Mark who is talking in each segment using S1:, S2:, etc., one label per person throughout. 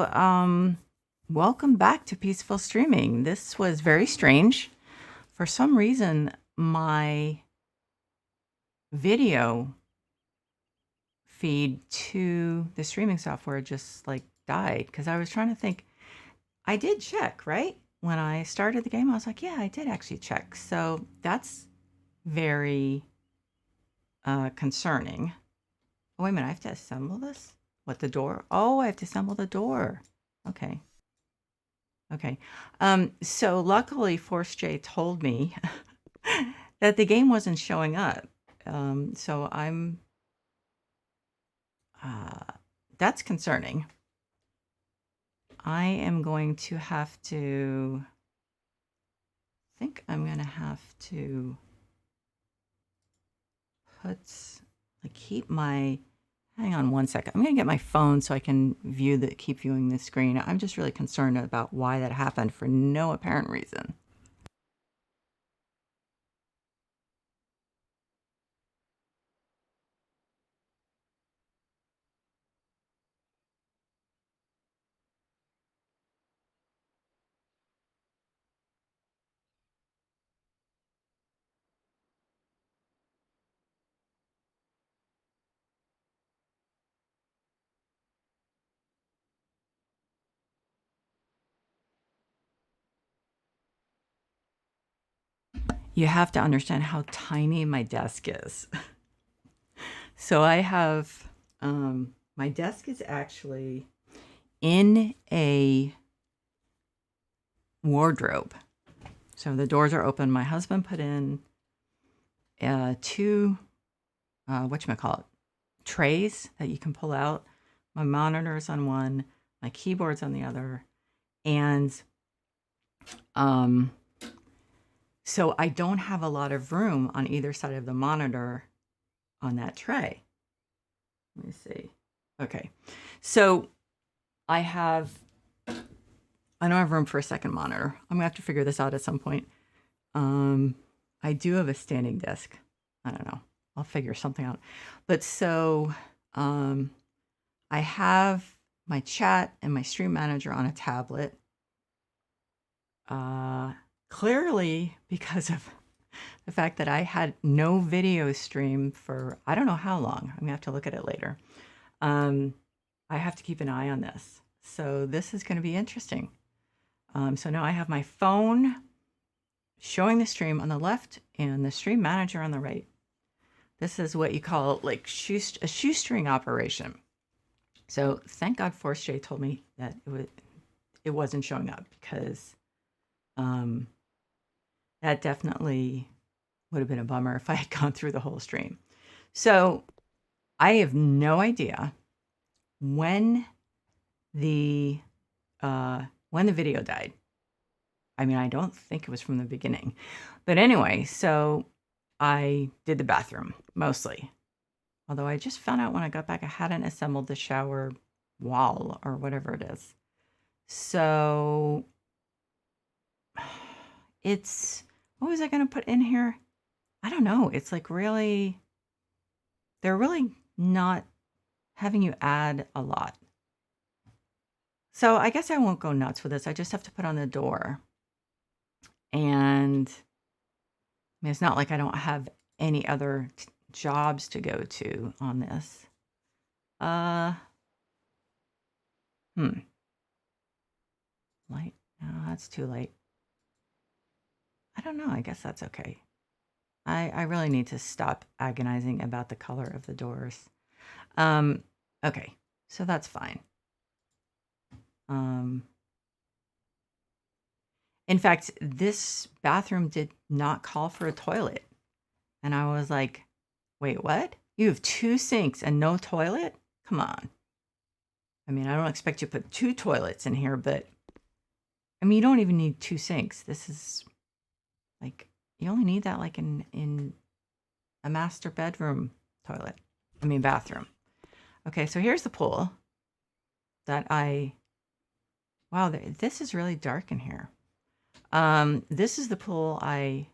S1: Welcome back to Peaceful Streaming. This was very strange. For some reason, my video feed to the streaming software just like died because I was trying to think. I did check, right? When I started the game, I was like, yeah, I did actually check. So that's very concerning. Oh, wait a minute, I have to assemble this? What, the door? Oh, I have to assemble the door. Okay. Okay. So luckily, Force J told me that the game wasn't showing up. So that's concerning. I am going to have to, I think I'm going to have to keep my, hang on one second. I'm going to get my phone so I can keep viewing the screen. I'm just really concerned about why that happened for no apparent reason. You have to understand how tiny my desk is. So I have, my desk is actually in a wardrobe. So the doors are open. My husband put in two, whatchamacallit, trays that you can pull out. My monitor's on one, my keyboard's on the other. And so I don't have a lot of room on either side of the monitor on that tray. Let me see. Okay. So I don't have room for a second monitor. I'm gonna have to figure this out at some point. I do have a standing desk. I don't know. I'll figure something out. But so I have my chat and my stream manager on a tablet. Clearly because of the fact that I had no video stream for I don't know how long. I'm gonna have to look at it later. I have to keep an eye on this. So this is gonna be interesting. So now I have my phone showing the stream on the left and the stream manager on the right. This is what you call like a shoestring operation. So thank God Force J told me that it wasn't showing up because that definitely would have been a bummer if I had gone through the whole stream. So I have no idea when the video died. I mean, I don't think it was from the beginning. But anyway, so I did the bathroom mostly. Although I just found out when I got back I hadn't assembled the shower wall or whatever it is. So what was I going to put in here? I don't know. It's like they're really not having you add a lot. So I guess I won't go nuts with this. I just have to put on the door. And I mean, it's not like I don't have any other jobs to go to on this. Light? No, that's too late. I don't know. I guess that's okay. I really need to stop agonizing about the color of the doors. Okay, so that's fine. In fact, this bathroom did not call for a toilet. And I was like, wait, what? You have 2 sinks and no toilet? Come on. I mean, I don't expect you to put 2 toilets in here, but I mean, you don't even need 2 sinks. This is like, you only need that like in a master bedroom bathroom. Okay, so here's the pool wow, this is really dark in here. This is the pool I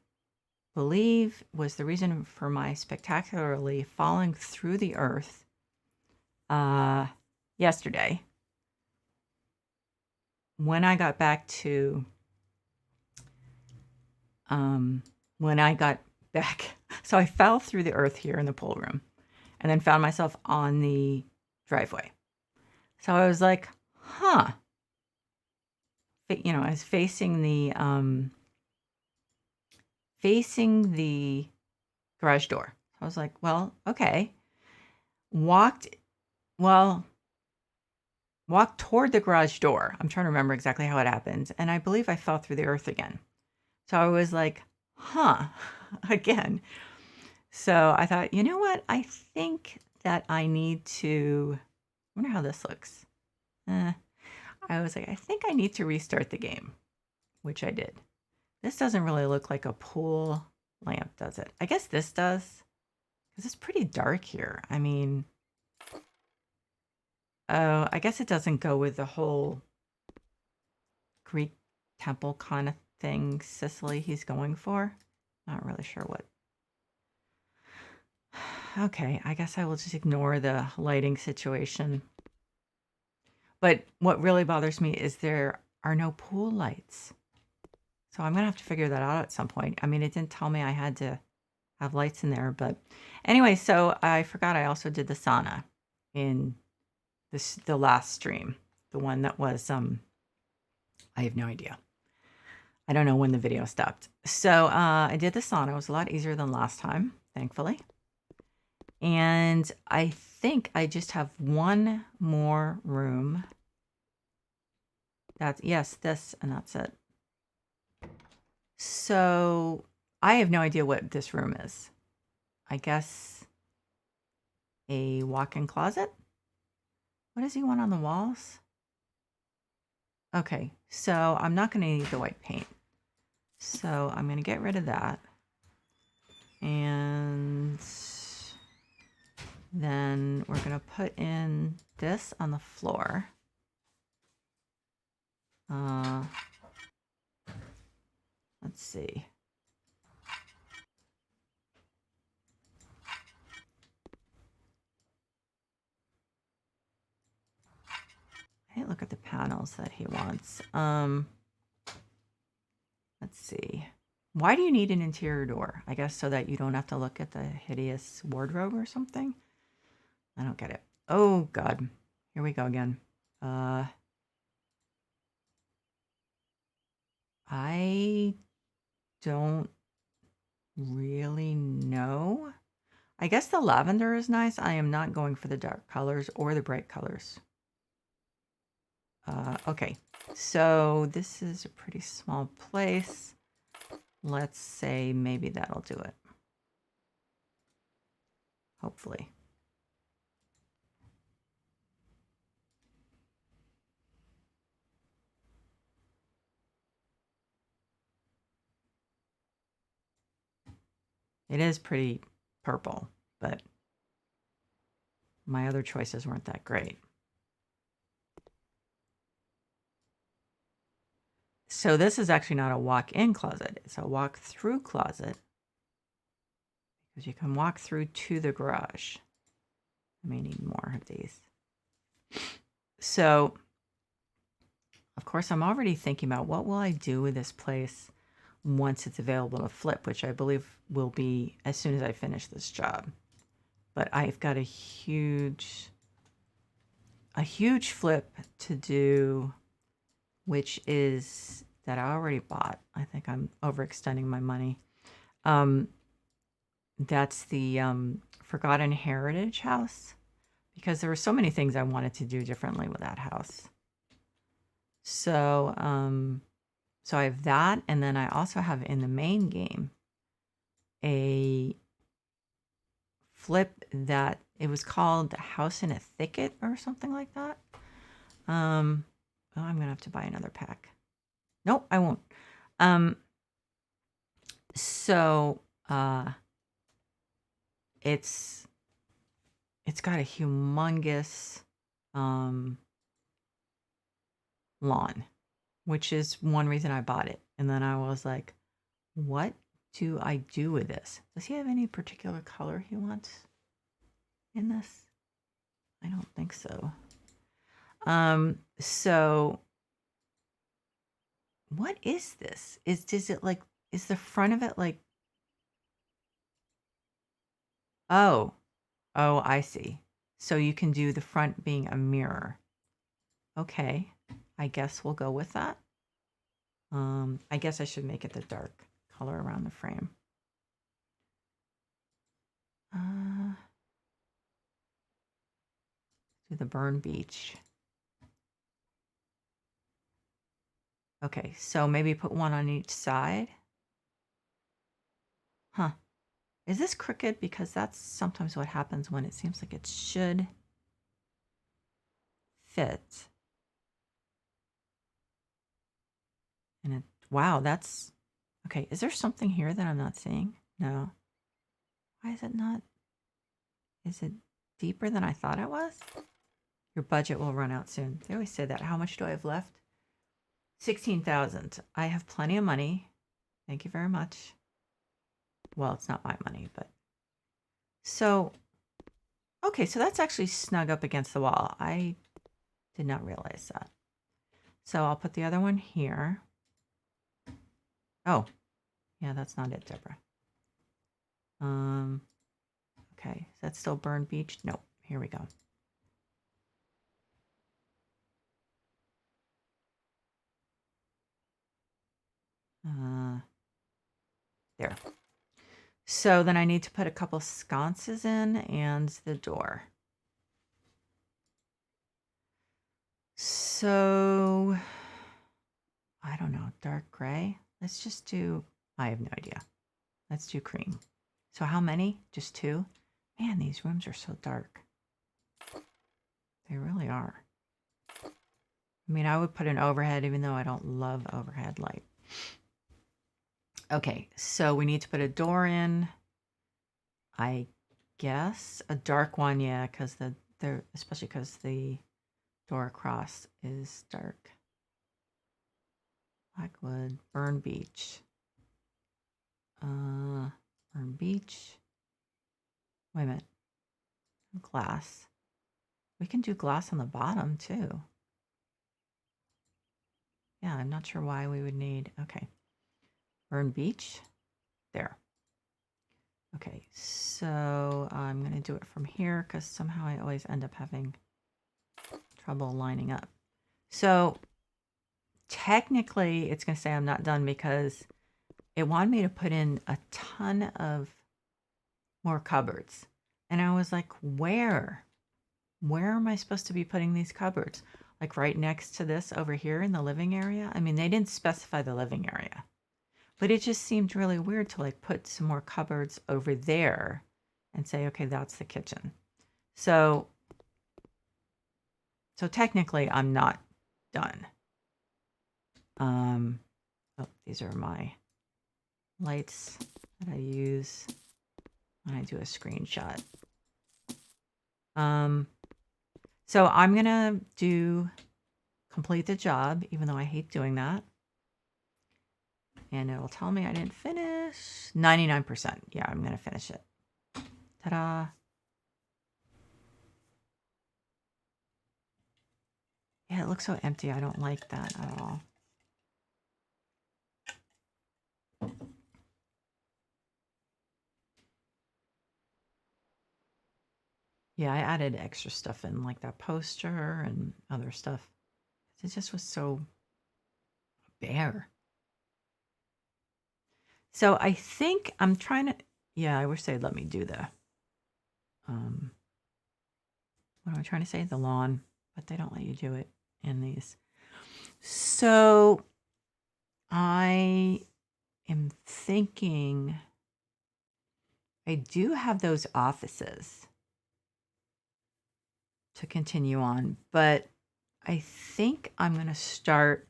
S1: believe was the reason for my spectacularly falling through the earth yesterday. when I got back to, when I got back, so I fell through the earth here in the pool room and then found myself on the driveway. So I was like, huh. I was facing the garage door. I was like, well, okay. Walked toward the garage door. I'm trying to remember exactly how it happened. And I believe I fell through the earth again. So I was like, huh, again. So I thought, you know what? I think that I need to, I wonder how this looks. I was like, I think I need to restart the game, which I did. This doesn't really look like a pool lamp, does it? I guess this does, because it's pretty dark here. I mean, oh, I guess it doesn't go with the whole Greek temple kind of thing, Sicily he's going for. Not really sure what. Okay, I guess I will just ignore the lighting situation. But what really bothers me is there are no pool lights. So I'm going to have to figure that out at some point. I mean, it didn't tell me I had to have lights in there. But anyway, so I forgot I also did the sauna in the last stream. The one that was, I have no idea. I don't know when the video stopped. So I did the sauna. It was a lot easier than last time, thankfully. And I think I just have one more room. This, and that's it. So I have no idea what this room is. I guess a walk-in closet? What does he want on the walls? Okay, so I'm not going to need the white paint. So I'm going to get rid of that. And then we're going to put in this on the floor. Let's see. Hey, look at the panels that he wants. Let's see. Why do you need an interior door? I guess so that you don't have to look at the hideous wardrobe or something? I don't get it. Oh, God. Here we go again. I don't really know. I guess the lavender is nice. I am not going for the dark colors or the bright colors. Okay, so this is a pretty small place. Let's say maybe that'll do it. Hopefully. It is pretty purple, but my other choices weren't that great. So this is actually not a walk-in closet. It's a walk-through closet. Because you can walk through to the garage. I may need more of these. So, of course, I'm already thinking about what will I do with this place once it's available to flip, which I believe will be as soon as I finish this job. But I've got a huge flip to do, which is that I already bought. I think I'm overextending my money. That's the Forgotten Heritage house, because there were so many things I wanted to do differently with that house. So, so I have that, and then I also have in the main game a flip that it was called House in a Thicket or something like that. Oh, I'm gonna have to buy another pack. Nope, I won't. So it's got a humongous lawn, which is one reason I bought it. And then I was like, what do I do with this? Does he have any particular color he wants in this? I don't think so. So what is this? Is it like, is the front of it like, oh, oh, I see. So you can do the front being a mirror. Okay, I guess we'll go with that. I guess I should make it the dark color around the frame. Do the burn beach. Okay, so maybe put one on each side. Huh. Is this crooked? Because that's sometimes what happens when it seems like it should fit. And it, wow, that's, okay. Is there something here that I'm not seeing? No. Why is it not? Is it deeper than I thought it was? Your budget will run out soon. They always say that. How much do I have left? 16,000. I have plenty of money. Thank you very much. Well, it's not my money, but so, okay, so that's actually snug up against the wall. I did not realize that. So I'll put the other one here. Oh, yeah, that's not it, Deborah. Okay, is that still Burn Beach? Nope, here we go. There. So then I need to put a couple sconces in and the door. So, I don't know, dark gray? Let's just do, I have no idea. Let's do cream. So how many? Just 2? Man, these rooms are so dark. They really are. I mean, I would put an overhead even though I don't love overhead light. Okay, so we need to put a door in. I guess a dark one, yeah, because especially because the door across is dark. Blackwood, Burn Beach. Burn Beach. Wait a minute. Glass. We can do glass on the bottom too. Yeah, I'm not sure why we would need, okay. Burn Beach. There. Okay, so I'm going to do it from here because somehow I always end up having trouble lining up. So technically it's going to say I'm not done because it wanted me to put in a ton of more cupboards. And I was like, where? Where am I supposed to be putting these cupboards? Like right next to this over here in the living area? I mean, they didn't specify the living area. But it just seemed really weird to like put some more cupboards over there and say, okay, that's the kitchen. So technically I'm not done. Oh, these are my lights that I use when I do a screenshot. So I'm gonna complete the job, even though I hate doing that. And it'll tell me I didn't finish. 99%. Yeah, I'm gonna finish it. Ta-da. Yeah, it looks so empty. I don't like that at all. Yeah, I added extra stuff in, like that poster and other stuff. It just was so bare. So I think I'm trying to, yeah, I wish they'd let me do the, what am I trying to say? The lawn, but they don't let you do it in these. So I am thinking I do have those offices to continue on, but I think I'm going to start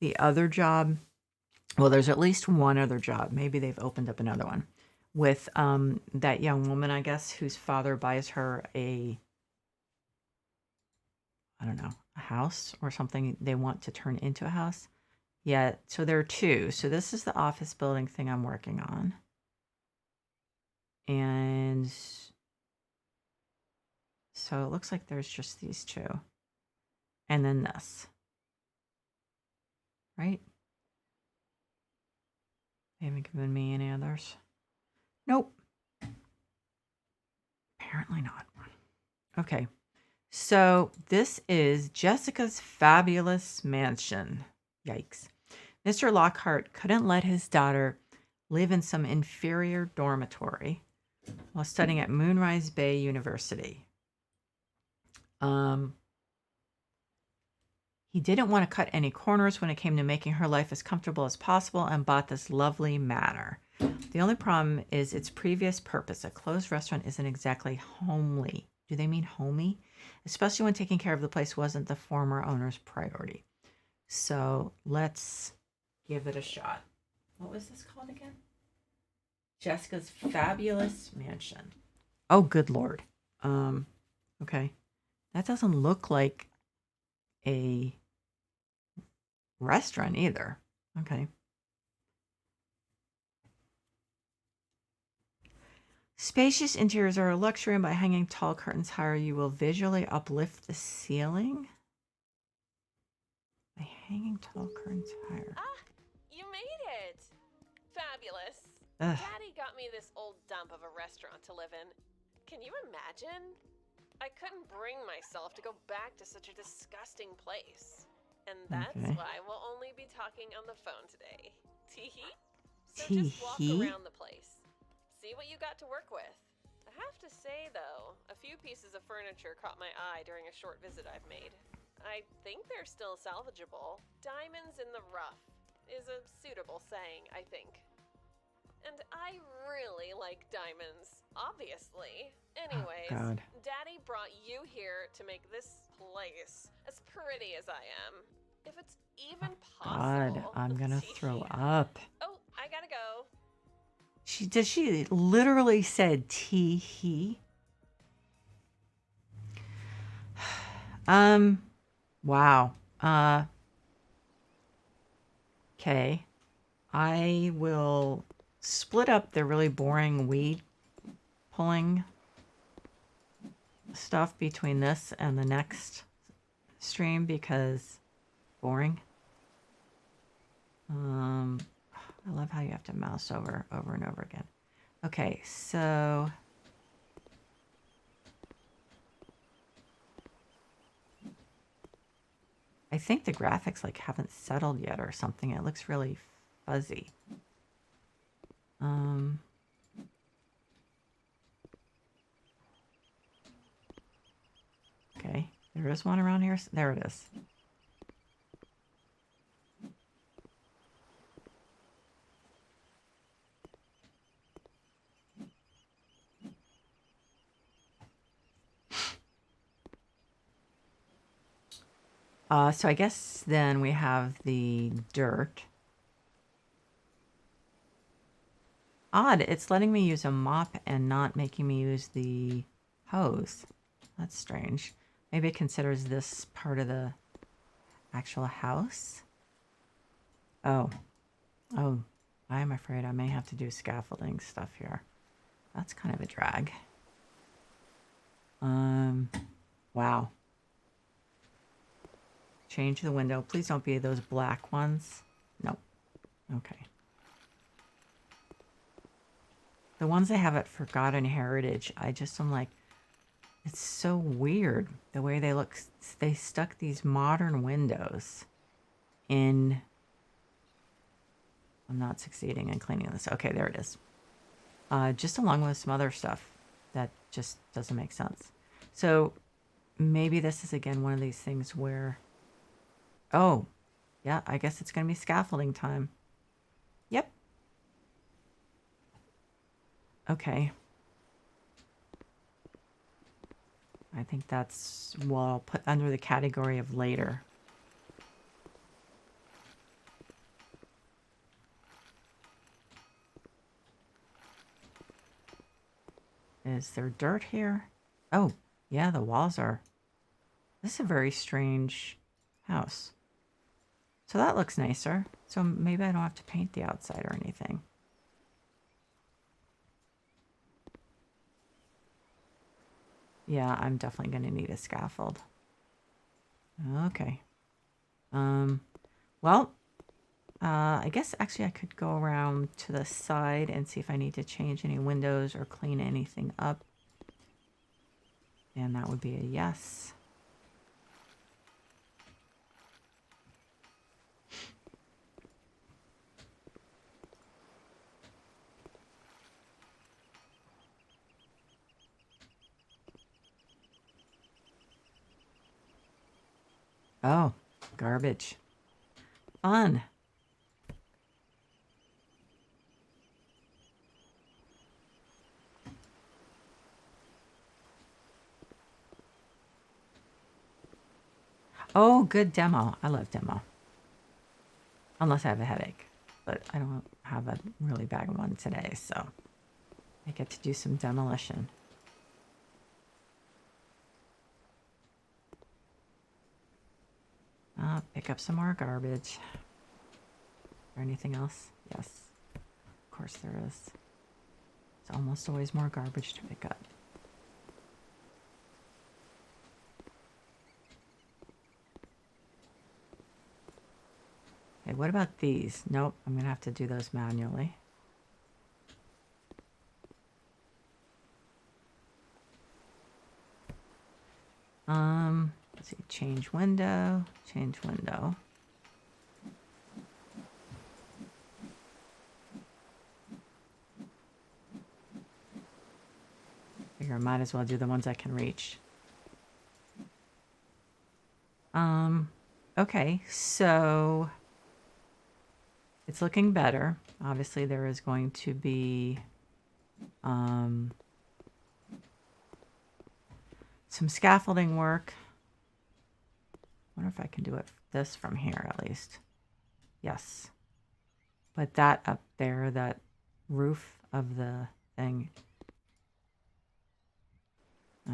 S1: the other job. Well, there's at least one other job. Maybe they've opened up another one with that young woman, I guess, whose father buys her I don't know, a house or something they want to turn into a house. Yeah, so there are 2. So this is the office building thing I'm working on. And so it looks like there's just these 2. And then this. Right? They haven't given me any others. Nope. Apparently not. Okay. So this is Jessica's fabulous mansion. Yikes. Mr. Lockhart couldn't let his daughter live in some inferior dormitory while studying at Moonrise Bay University. He didn't want to cut any corners when it came to making her life as comfortable as possible and bought this lovely manor. The only problem is its previous purpose. A closed restaurant isn't exactly homely. Do they mean homey? Especially when taking care of the place wasn't the former owner's priority. So let's give it a shot. What was this called again? Jessica's Fabulous Mansion. Oh, good Lord. Okay. That doesn't look like a restaurant either. Okay. Spacious interiors are a luxury, and by hanging tall curtains higher, you will visually uplift the ceiling. By hanging tall curtains higher.
S2: Ah, you made it! Fabulous.
S1: Ugh.
S2: Daddy got me this old dump of a restaurant to live in. Can you imagine? I couldn't bring myself to go back to such a disgusting place. And that's why we'll only be talking on the phone today. Tee-hee? So just walk around the place. See what you got to work with. I have to say, though, a few pieces of furniture caught my eye during a short visit I've made. I think they're still salvageable. Diamonds in the rough is a suitable saying, I think. And I really like diamonds, obviously. Anyways, Daddy brought you here to make this place as pretty as I am. If it's even possible.
S1: God, I'm gonna throw up.
S2: Oh, I gotta go.
S1: She literally said tee-hee? Wow. Okay. I will split up the really boring weed pulling stuff between this and the next stream because boring. I love how you have to mouse over and over again. Okay, so I think the graphics like haven't settled yet or something. It looks really fuzzy. Okay, there is one around here. There it is. So I guess then we have the dirt. Odd, it's letting me use a mop and not making me use the hose. That's strange. Maybe it considers this part of the actual house. Oh, I am afraid I may have to do scaffolding stuff here. That's kind of a drag. Wow. Change the window. Please don't be those black ones. Nope. Okay. The ones they have at Forgotten Heritage, I'm like, it's so weird the way they look. They stuck these modern windows in. I'm not succeeding in cleaning this. Okay, there it is. Just along with some other stuff that just doesn't make sense. So maybe this is again one of these things where, oh, yeah, I guess it's going to be scaffolding time. Yep. Okay. I think that's what I'll put under the category of later. Is there dirt here? Oh, yeah, the walls are. This is a very strange house. So that looks nicer. So maybe I don't have to paint the outside or anything. Yeah, I'm definitely going to need a scaffold. Okay. Well, I guess actually I could go around to the side and see if I need to change any windows or clean anything up. And that would be a yes. Oh, garbage. Fun. Oh, good demo. I love demo. Unless I have a headache. But I don't have a really bad one today, so I get to do some demolition. Pick up some more garbage. Is there anything else? Yes. Of course there is. It's almost always more garbage to pick up. Okay, what about these? Nope, I'm gonna have to do those manually. Let's see, change window, change window. Figure I might as well do the ones I can reach. Okay, so it's looking better. Obviously there is going to be some scaffolding work. Wonder if I can do this from here at least. Yes. But that up there, that roof of the thing.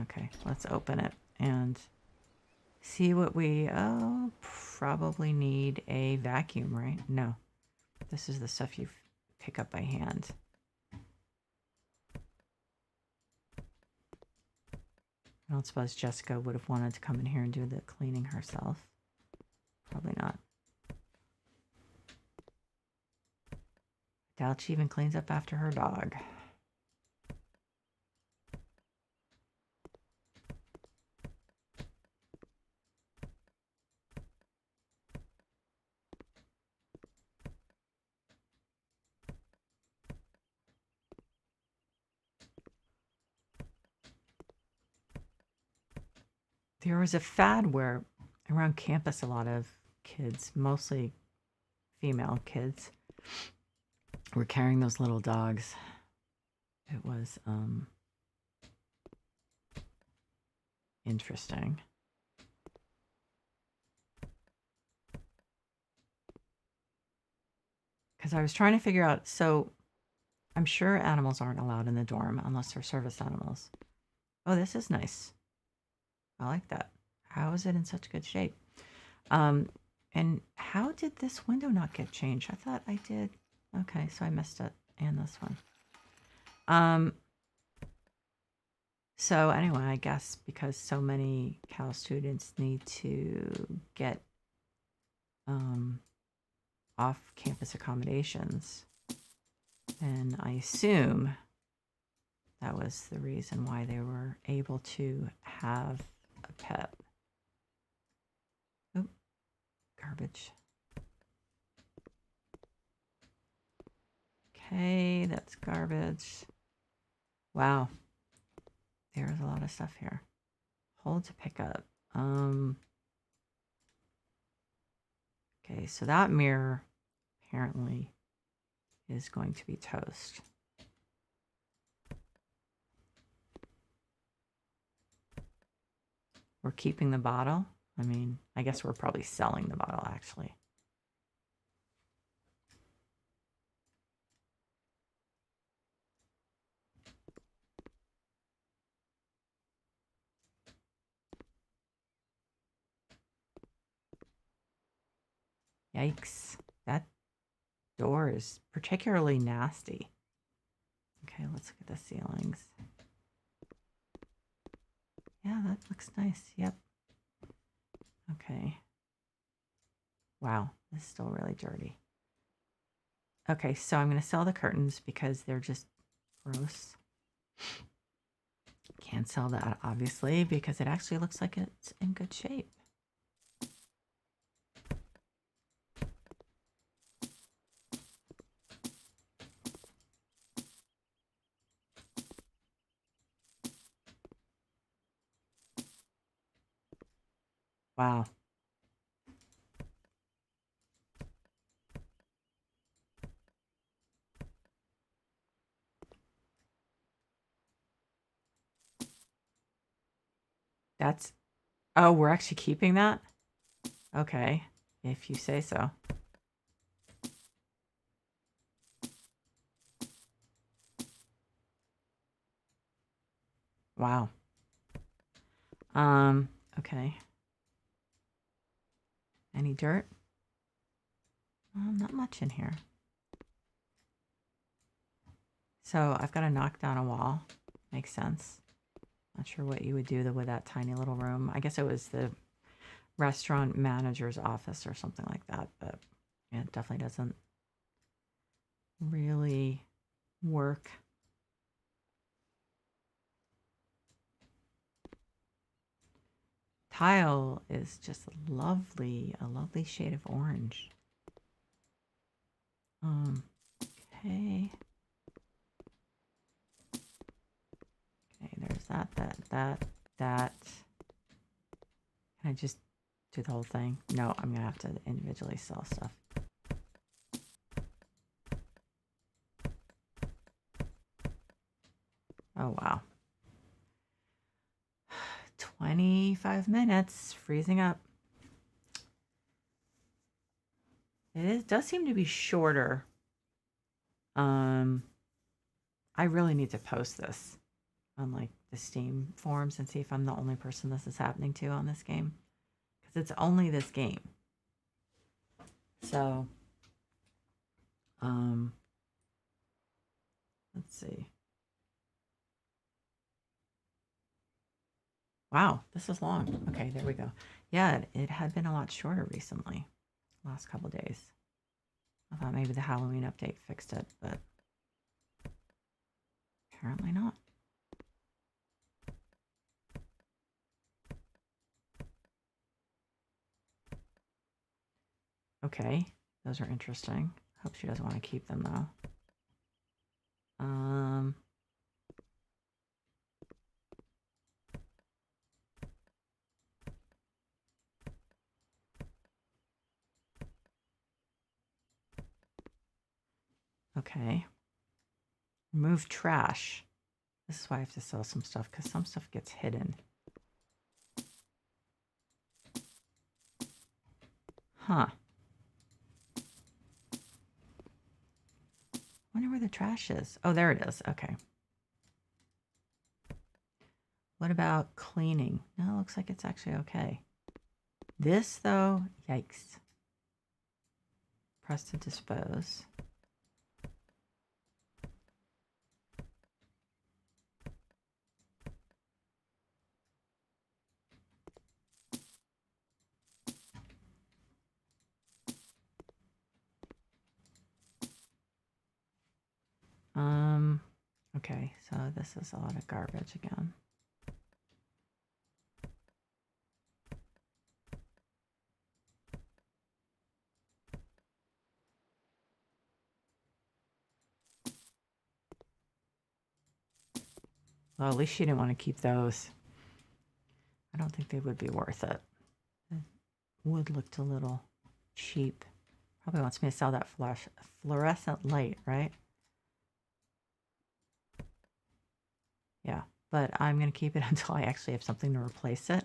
S1: Okay, let's open it and see what we, probably need a vacuum, right? No, this is the stuff you pick up by hand. I don't suppose Jessica would have wanted to come in here and do the cleaning herself. Probably not. Doubt she even cleans up after her dog. There was a fad where around campus a lot of kids, mostly female kids, were carrying those little dogs. It was interesting. Because I was trying to figure out, so I'm sure animals aren't allowed in the dorm unless they're service animals. Oh, this is nice. I like that. How is it in such good shape? And how did this window not get changed? I thought I did. Okay, so I missed it. And this one. So anyway, I guess because so many Cal students need to get off-campus accommodations, and I assume that was the reason why they were able to have a pet. Oh, garbage. Okay, that's garbage. Wow. There's a lot of stuff here. Hold to pick up. Okay, so that mirror apparently is going to be toast. We're keeping the bottle. I mean, I guess we're probably selling the bottle actually. Yikes. That door is particularly nasty. Okay, let's look at the ceilings. Yeah, that looks nice. Yep. Okay. Wow, this is still really dirty. Okay, so I'm going to sell the curtains because they're just gross. Can't sell that, obviously, because it actually looks like it's in good shape. Wow. That's, oh, we're actually keeping that? Okay, if you say so. Wow. Okay. Any dirt? Not much in here. So I've got to knock down a wall. Makes sense. Not sure what you would do with that tiny little room. I guess it was the restaurant manager's office or something like that, but yeah, it definitely doesn't really work. Tile is just a lovely shade of orange. Okay. Okay, there's that. Can I just do the whole thing? No, I'm gonna have to individually sell stuff. Oh, wow. 25 minutes, freezing up. Does seem to be shorter. I really need to post this on like the Steam forums and see if I'm the only person this is happening to on this game. Because it's only this game. So, let's see. Wow, this is long. Okay, there we go. Yeah, it had been a lot shorter recently, last couple days. I thought maybe the Halloween update fixed it, but apparently not. Okay, those are interesting. Hope she doesn't want to keep them though. Okay. Remove trash. This is why I have to sell some stuff, because some stuff gets hidden. Huh. Wonder where the trash is. Oh, there it is. Okay. What about cleaning? No, it looks like it's actually okay. This, though, yikes. Press to dispose. Okay, so this is a lot of garbage again. Well, at least she didn't want to keep those. I don't think they would be worth it. The wood looked a little cheap. Probably wants me to sell that fluorescent light, right? Yeah, but I'm going to keep it until I actually have something to replace it.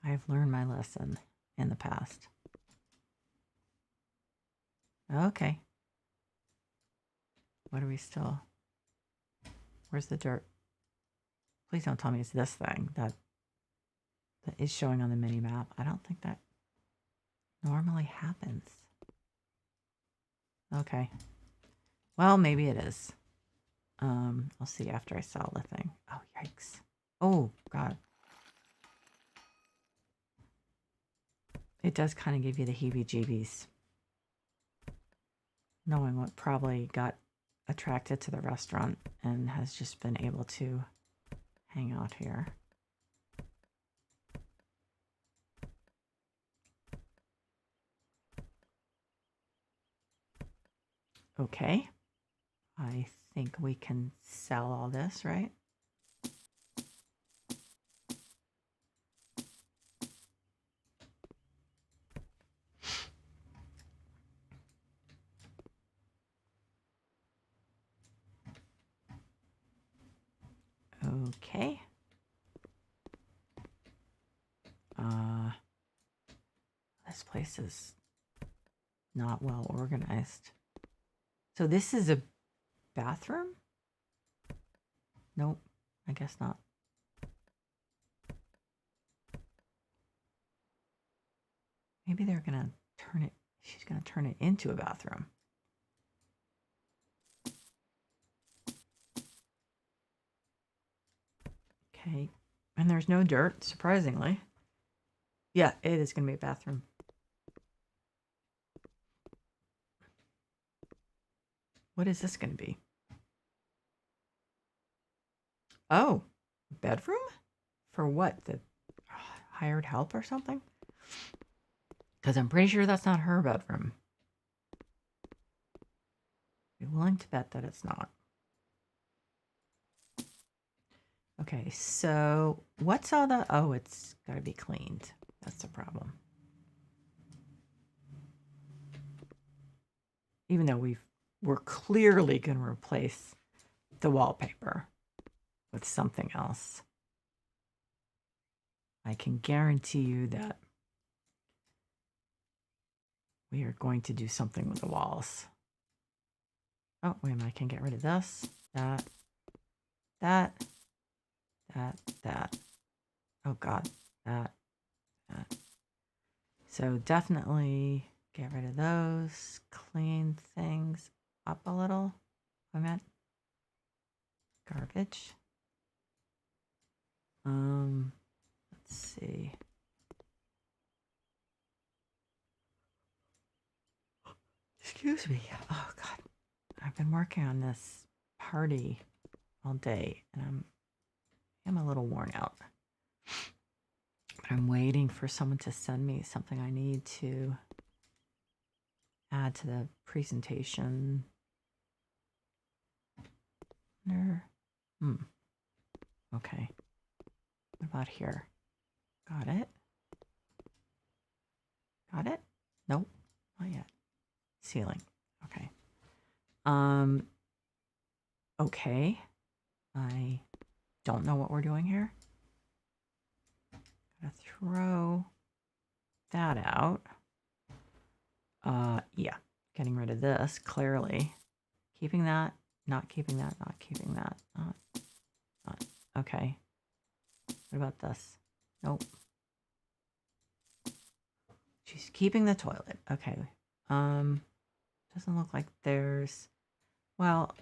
S1: I have learned my lesson in the past. Okay. What are we still? Where's the dirt? Please don't tell me it's this thing that is showing on the mini map. I don't think that normally happens. Okay. Well, maybe it is. I'll see after I sell the thing. Oh, yikes. Oh, God. It does kind of give you the heebie-jeebies. knowing what probably got attracted to the restaurant and has just been able to hang out here. Okay. I think we can sell all this, right? Okay. This place is not well organized. So this is a bathroom? Nope, I guess not. Maybe they're gonna turn it, she's gonna turn it into a bathroom. Okay, and there's no dirt, surprisingly. Yeah, it is gonna be a bathroom. What is this gonna be? Oh, bedroom? For what? The hired help or something? Because I'm pretty sure that's not her bedroom. Be willing to bet that it's not. Okay, so what's all the... Oh, it's got to be cleaned. That's the problem. Even though we're clearly going to replace the wallpaper with something else. I can guarantee you that we are going to do something with the walls. Oh, wait a minute. I can get rid of this, that. Oh, God. That. So definitely get rid of those. Clean things up a little. I meant garbage. Let's see. Excuse me. Oh, God. I've been working on this party all day, and I'm a little worn out. But I'm waiting for someone to send me something I need to add to the presentation. Okay. What about here? Got it? Got it? Nope, not yet. Ceiling. Okay. Okay. I don't know what we're doing here. Gotta throw that out. Yeah. Getting rid of this, clearly. Keeping that, not keeping that, not keeping that. Not. Okay. What about this? Nope. She's keeping the toilet. Okay. Doesn't look like there's... Well,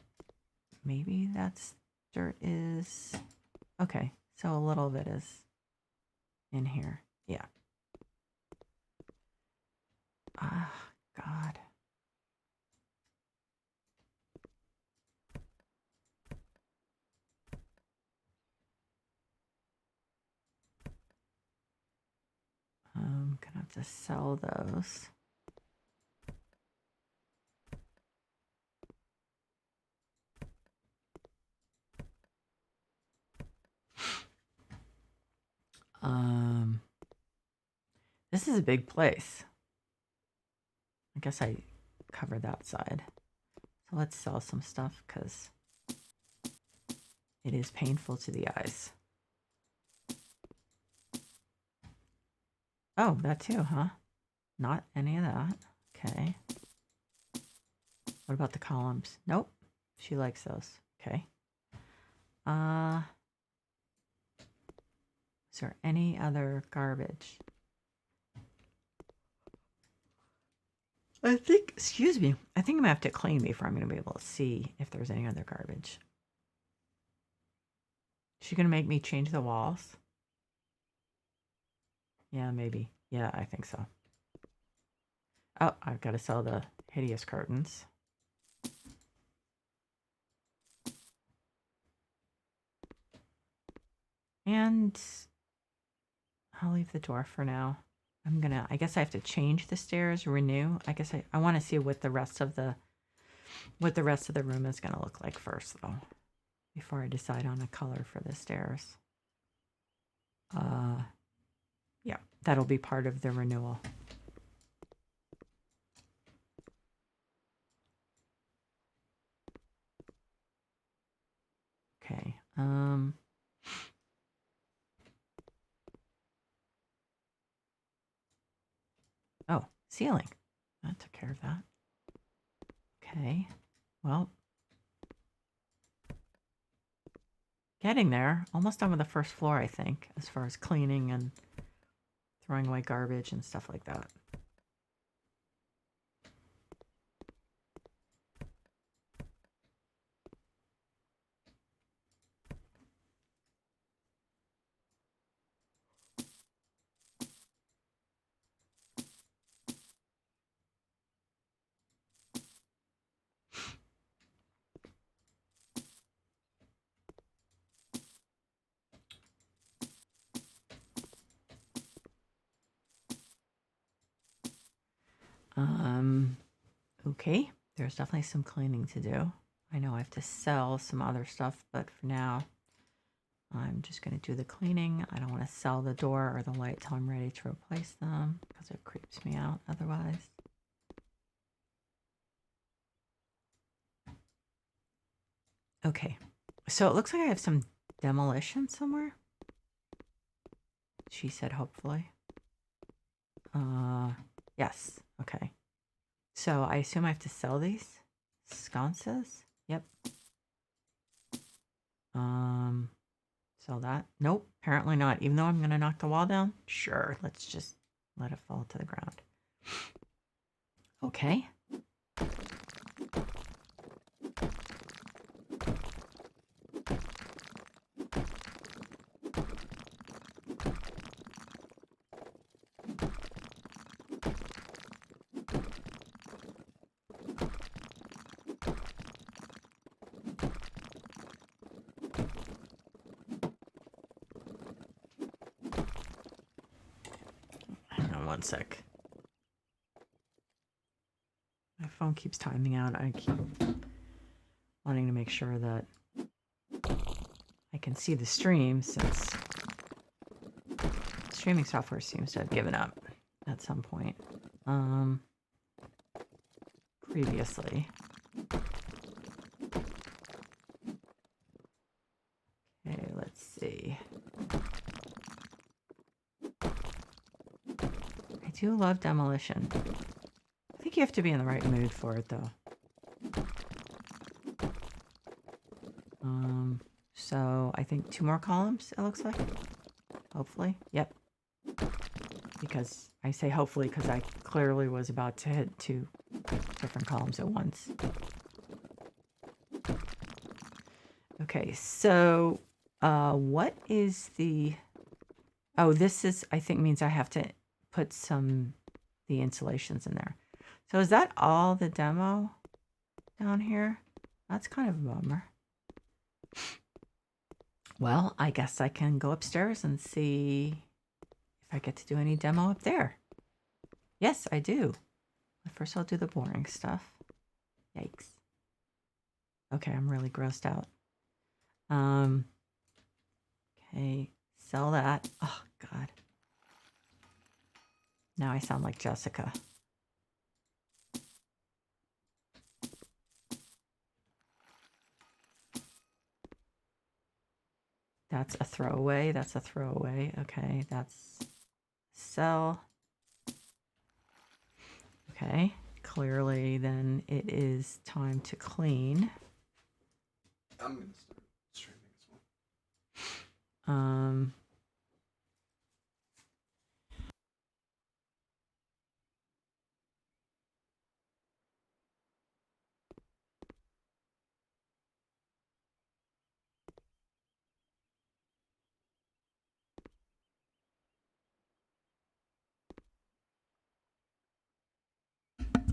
S1: maybe that's dirt is... Okay, so a little bit is in here. Yeah. Ah, God. I'm gonna have to sell those. This is a big place. I guess I covered that side. So let's sell some stuff because it is painful to the eyes. Oh, that too, huh? Not any of that. Okay. What about the columns? Nope. She likes those. Okay. Is there any other garbage? I think, excuse me, I think I'm gonna have to clean before I'm gonna be able to see if there's any other garbage. Is she gonna make me change the walls? Yeah, maybe. Yeah, I think so. Oh, I've got to sell the hideous curtains. And I'll leave the door for now. I guess I have to change the stairs, renew. I guess I want to see what the rest of the room is going to look like first, though, before I decide on a color for the stairs. Yeah, that'll be part of the renewal. Okay. Oh, ceiling. That took care of that. Okay. Well, getting there. Almost done with the first floor, I think, as far as cleaning and throwing away garbage and stuff like that. Okay, there's definitely some cleaning to do. I know I have to sell some other stuff, but for now, I'm just going to do the cleaning. I don't want to sell the door or the light till I'm ready to replace them because it creeps me out otherwise. Okay, so it looks like I have some demolition somewhere. She said, hopefully. Yes, okay. So I assume I have to sell these sconces. Yep. Sell that. Nope, apparently not. Even though I'm going to knock the wall down. Sure, let's just let it fall to the ground. Okay. Hang on one sec. My phone keeps timing out. I keep wanting to make sure that I can see the stream since streaming software seems to have given up at some point. Previously. Okay, let's see. I do love demolition. I think you have to be in the right mood for it, though. So I think 2 more columns, it looks like. Hopefully. Yep. Because I say hopefully because I clearly was about to hit 2 different columns at once. Okay, so what is the... Oh, this is, I think, means I have to put the insulations in there. So is that all the demo down here? That's kind of a bummer. Well, I guess I can go upstairs and see if I get to do any demo up there. Yes, I do. But first I'll do the boring stuff. Yikes. Okay, I'm really grossed out. Okay, sell that. Oh, God. Now I sound like Jessica. That's a throwaway. That's a throwaway. Okay, that's sell. Okay, clearly then it is time to clean.
S3: I'm going to start streaming as well.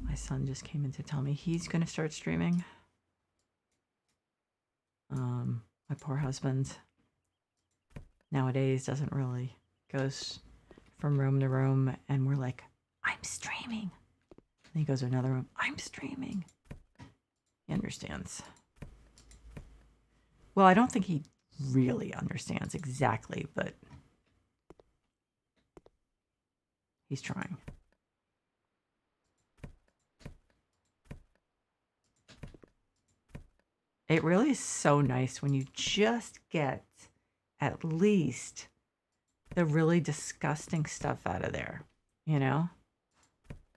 S1: My son just came in to tell me he's going to start streaming. My poor husband nowadays doesn't really goes from room to room, and we're like, I'm streaming. And he goes to another room, I'm streaming. He understands. Well, I don't think he really understands exactly, but he's trying. It really is so nice when you just get at least the really disgusting stuff out of there, you know?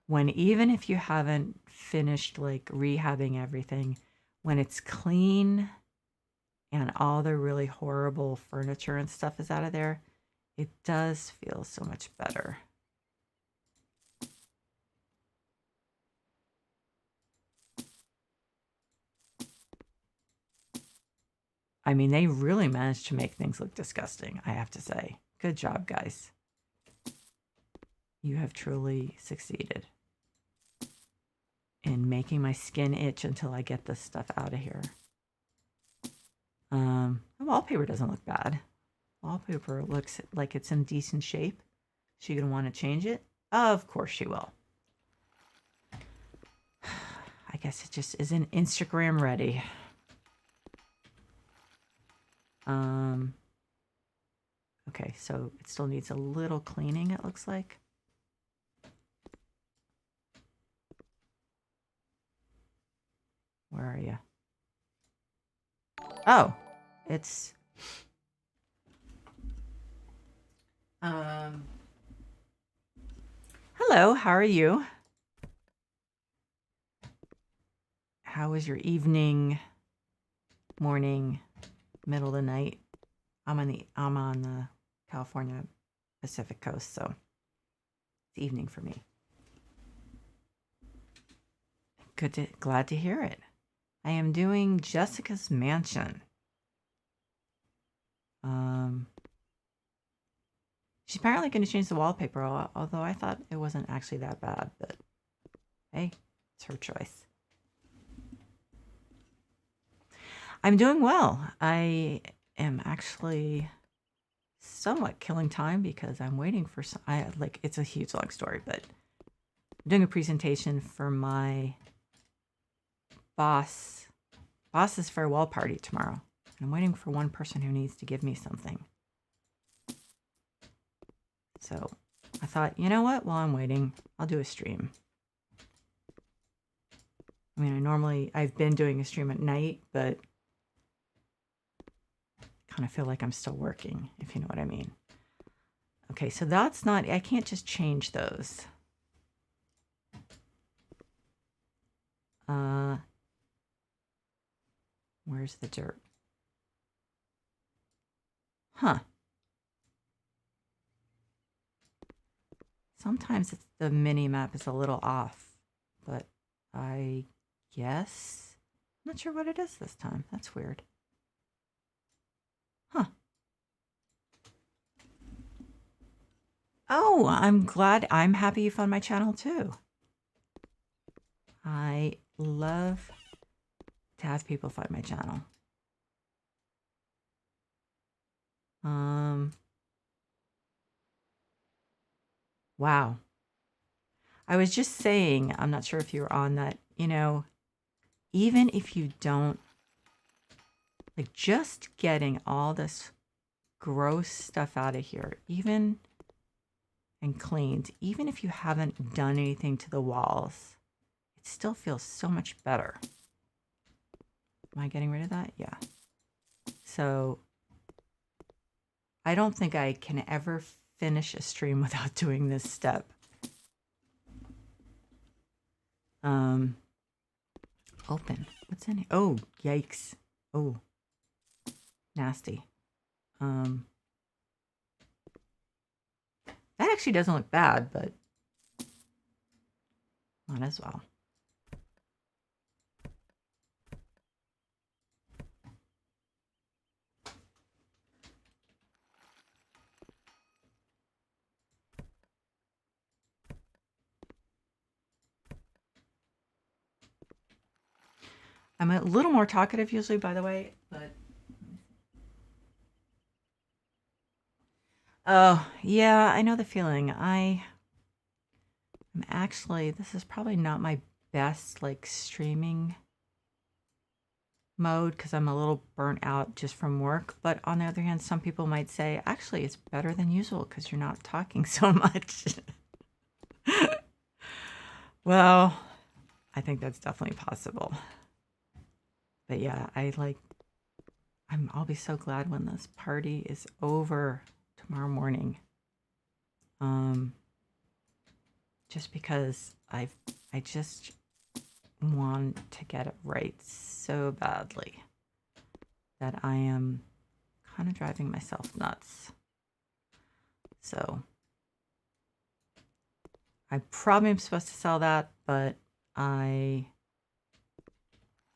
S1: When even if you haven't finished like rehabbing everything, when it's clean and all the really horrible furniture and stuff is out of there, it does feel so much better. I mean, they really managed to make things look disgusting, I have to say. Good job, guys. You have truly succeeded in making my skin itch until I get this stuff out of here. The wallpaper doesn't look bad. Wallpaper looks like it's in decent shape. She gonna want to change it? Of course she will. I guess it just isn't Instagram ready. Okay, so it still needs a little cleaning, it looks like. Where are you? Oh, it's hello, how are you? How was your evening, morning, middle of the night? I'm on the California Pacific coast, so it's evening for me. Glad to hear it. I am doing Jessica's Mansion. She's apparently going to change the wallpaper, although I thought it wasn't actually that bad, but hey, it's her choice. I'm doing well. I am actually somewhat killing time because I'm waiting for it's a huge long story, but I'm doing a presentation for my boss's farewell party tomorrow. And I'm waiting for one person who needs to give me something. So I thought, you know what? While I'm waiting, I'll do a stream. I mean, I've been doing a stream at night, but kind of feel like I'm still working, if you know what I mean. Okay, so I can't just change those. Where's the dirt? Huh. Sometimes the mini map is a little off, but I guess I'm not sure what it is this time. That's weird. Huh. Oh, I'm happy you found my channel too. I love to have people find my channel. Wow. I was just saying, I'm not sure if you were on that, even if you don't, like, just getting all this gross stuff out of here, and cleaned, even if you haven't done anything to the walls, it still feels so much better. Am I getting rid of that? Yeah. So I don't think I can ever finish a stream without doing this step. Open. What's in it? Oh, yikes. Oh, nasty. That actually doesn't look bad, but not as well. I'm a little more talkative usually, by the way, but Oh, yeah, I know the feeling. I'm actually, this is probably not my best like streaming mode because I'm a little burnt out just from work. But on the other hand, some people might say, actually, it's better than usual because you're not talking so much. Well, I think that's definitely possible. But yeah, I'll be so glad when this party is over tomorrow morning. Just because I just want to get it right so badly that I am kind of driving myself nuts. So I probably am supposed to sell that, but I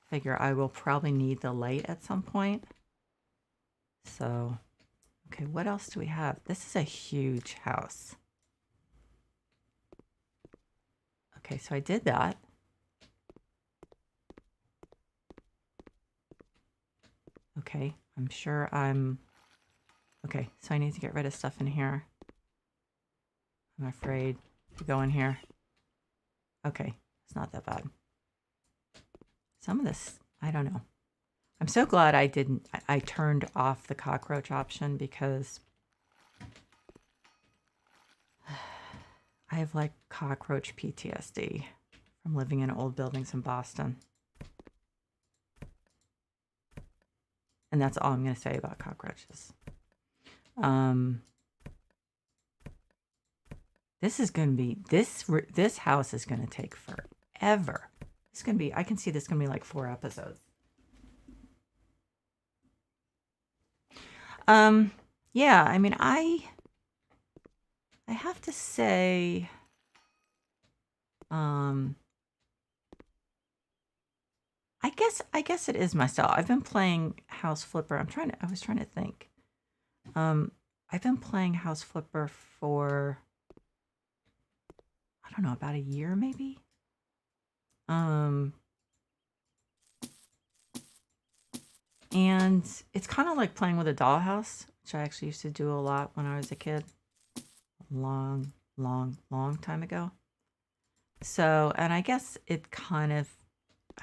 S1: figure I will probably need the light at some point. So, okay, what else do we have? This is a huge house. Okay, so I did that. Okay, I'm sure okay, so I need to get rid of stuff in here. I'm afraid to go in here. Okay, it's not that bad. Some of this, I don't know. I'm so glad I turned off the cockroach option because I have like cockroach PTSD from living in old buildings in Boston. And that's all I'm going to say about cockroaches. This is going to be, this house is going to take forever. It's going to be, I can see this going to be like 4 episodes. Yeah, I mean, I have to say, I guess it is my style. I've been playing House Flipper. I was trying to think. I've been playing House Flipper for, I don't know, about a year maybe. And it's kind of like playing with a dollhouse, which I actually used to do a lot when I was a kid. Long time ago. So, and I guess it kind of,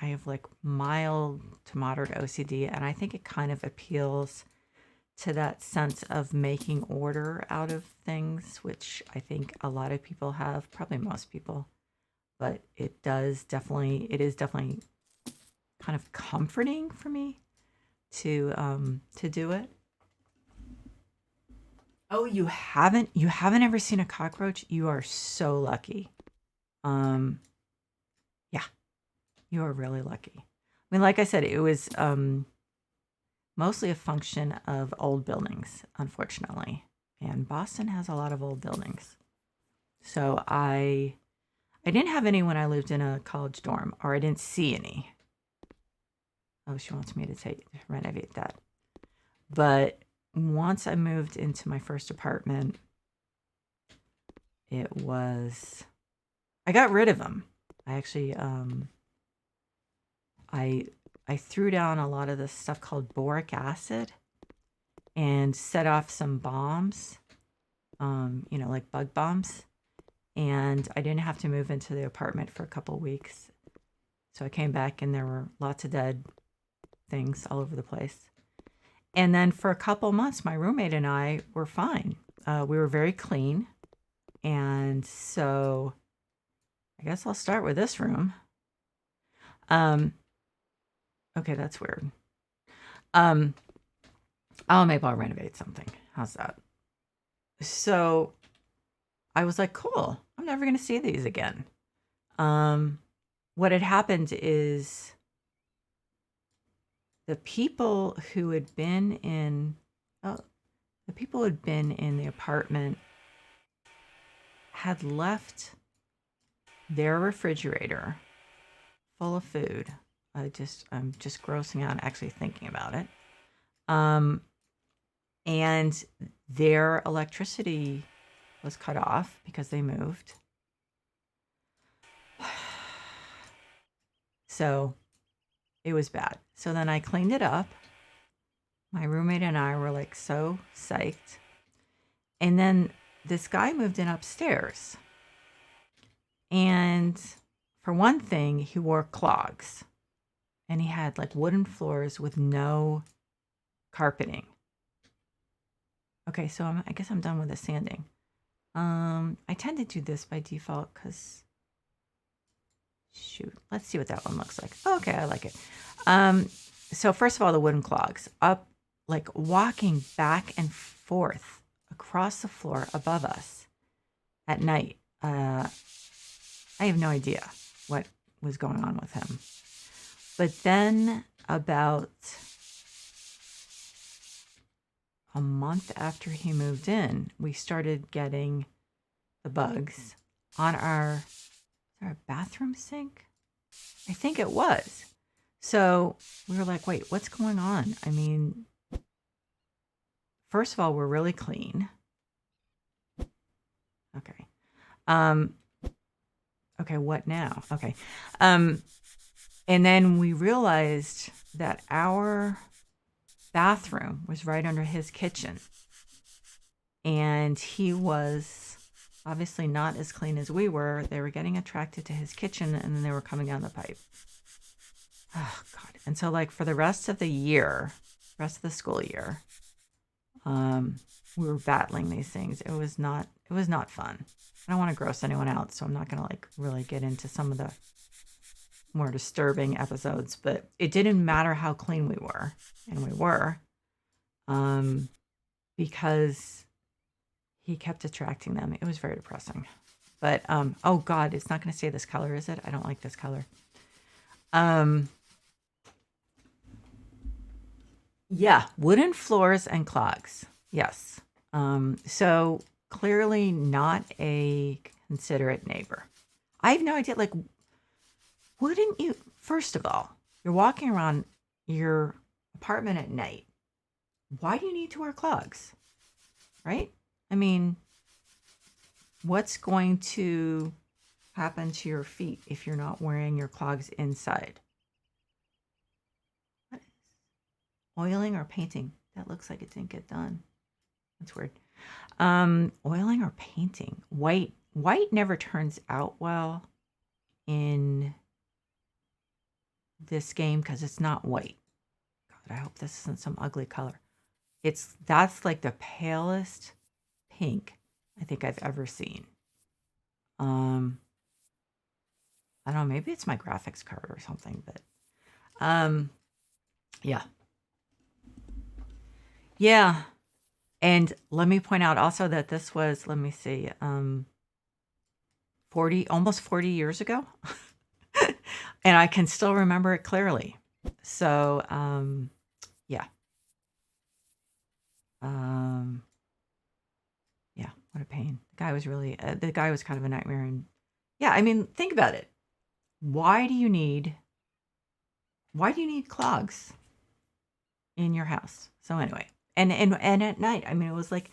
S1: I have like mild to moderate OCD, and I think it kind of appeals to that sense of making order out of things, which I think a lot of people have, probably most people, but it is definitely kind of comforting for me to do it. Oh, you haven't ever seen a cockroach? You are so lucky. Yeah, you are really lucky. I mean, like I said, it was mostly a function of old buildings, unfortunately. And Boston has a lot of old buildings. So I didn't have any when I lived in a college dorm, or I didn't see any. Oh, she wants me to renovate that. But once I moved into my first apartment, I got rid of them. I actually, I threw down a lot of this stuff called boric acid and set off some bombs, like bug bombs. And I didn't have to move into the apartment for a couple of weeks. So I came back and there were lots of dead things all over the place. And then for a couple months, my roommate and I were fine. We were very clean. And so I guess I'll start with this room. Okay, that's weird. Maybe I'll renovate something. How's that? So I was like, cool, I'm never going to see these again. What had happened is the people who had been in the apartment had left their refrigerator full of food. I'm just grossing out actually thinking about it. And their electricity was cut off because they moved. So it was bad. So then I cleaned it up. My roommate and I were like so psyched. And then this guy moved in upstairs. And for one thing, he wore clogs. And he had like wooden floors with no carpeting. Okay, so I guess I'm done with the sanding. I tend to do this by default because, shoot, let's see what that one looks like. Oh, okay, I like it. So first of all, the wooden clogs up, like walking back and forth across the floor above us at night. I have no idea what was going on with him. But then about a month after he moved in, we started getting the bugs on our bathroom sink. I think it was. So we were like, wait, what's going on? I mean, first of all, we're really clean. Okay. Okay, what now? Okay. And then we realized that our bathroom was right under his kitchen. And he was obviously not as clean as we were. They were getting attracted to his kitchen and then they were coming down the pipe. Oh, God. And so, like, for the rest of the school year, we were battling these things. It was not fun. I don't want to gross anyone out, so I'm not going to, like, really get into some of the more disturbing episodes, but it didn't matter how clean we were, and we were, because he kept attracting them. It was very depressing. But, oh God, it's not going to stay this color, is it? I don't like this color. Yeah, wooden floors and clogs. Yes. So clearly not a considerate neighbor. I have no idea, like, wouldn't you, first of all, you're walking around your apartment at night. Why do you need to wear clogs? Right? I mean, what's going to happen to your feet if you're not wearing your clogs inside? What is oiling or painting? That looks like it didn't get done. That's weird. Oiling or painting. White never turns out well in this game because it's not white. God, I hope this isn't some ugly color. That's like the palest pink I think I've ever seen. I don't know, maybe it's my graphics card or something, but yeah. Yeah. And let me point out also that this was, let me see, almost 40 years ago. And I can still remember it clearly. So, yeah. Yeah, what a pain. The guy was kind of a nightmare. And yeah, I mean, think about it. Why do you need clogs in your house? So anyway, and at night, I mean, it was like,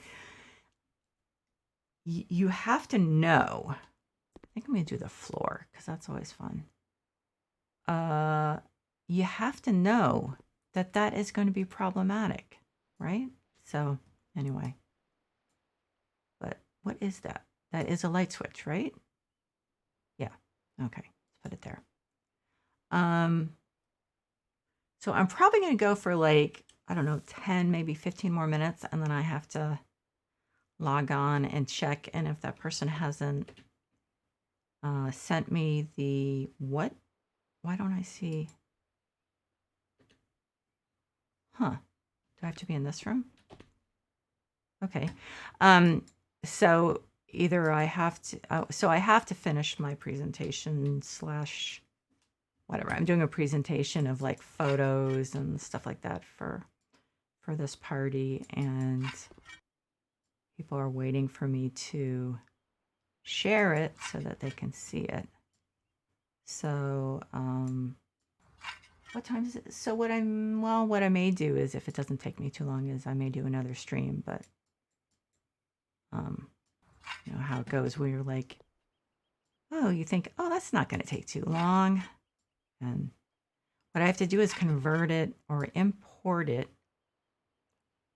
S1: you have to know. I think I'm going to do the floor because that's always fun. You have to know that is going to be problematic, right? So anyway, but what is that? That is a light switch, right? Yeah. Okay. Let's put it there. So I'm probably going to go for like, I don't know, 10, maybe 15 more minutes. And then I have to log on and check. And if that person hasn't sent me the what? Why don't I see? Huh. Do I have to be in this room? Okay. So either I have to finish my presentation / whatever. I'm doing a presentation of like photos and stuff like that for this party, and people are waiting for me to share it so that they can see it. So, what time is it? So what I may do is, if it doesn't take me too long, is I may do another stream, but you know how it goes where you're like, oh, you think, oh, that's not going to take too long. And what I have to do is convert it or import it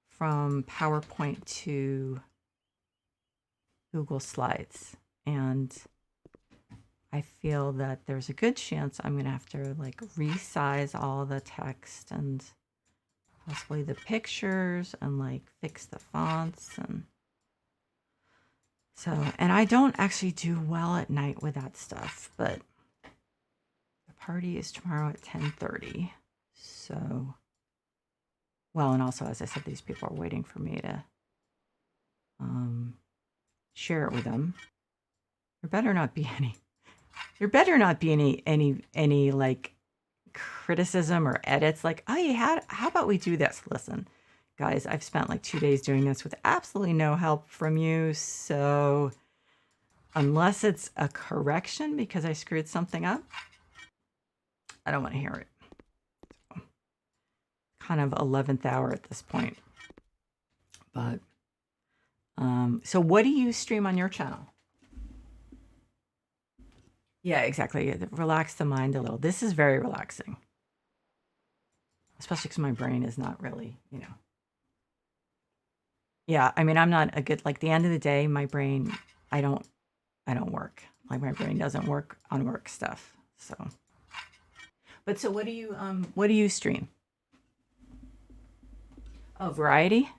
S1: from PowerPoint to Google Slides. And I feel that there's a good chance I'm going to have to like resize all the text and possibly the pictures and like fix the fonts. And so, and I don't actually do well at night with that stuff, but the party is tomorrow at 10:30. So, well, and also, as I said, these people are waiting for me to share it with them. There better not be any like criticism or edits like, oh, you had, how about we do this? Listen, guys, I've spent like 2 days doing this with absolutely no help from you. So unless it's a correction because I screwed something up, I don't want to hear it. So, kind of 11th hour at this point. But so what do you stream on your channel? Yeah, exactly. Relax the mind a little. This is very relaxing. Especially because my brain is not really, Yeah, I mean, I'm not a good, like the end of the day, my brain, I don't work. Like my brain doesn't work on work stuff. So, but so what do you stream? Oh, variety?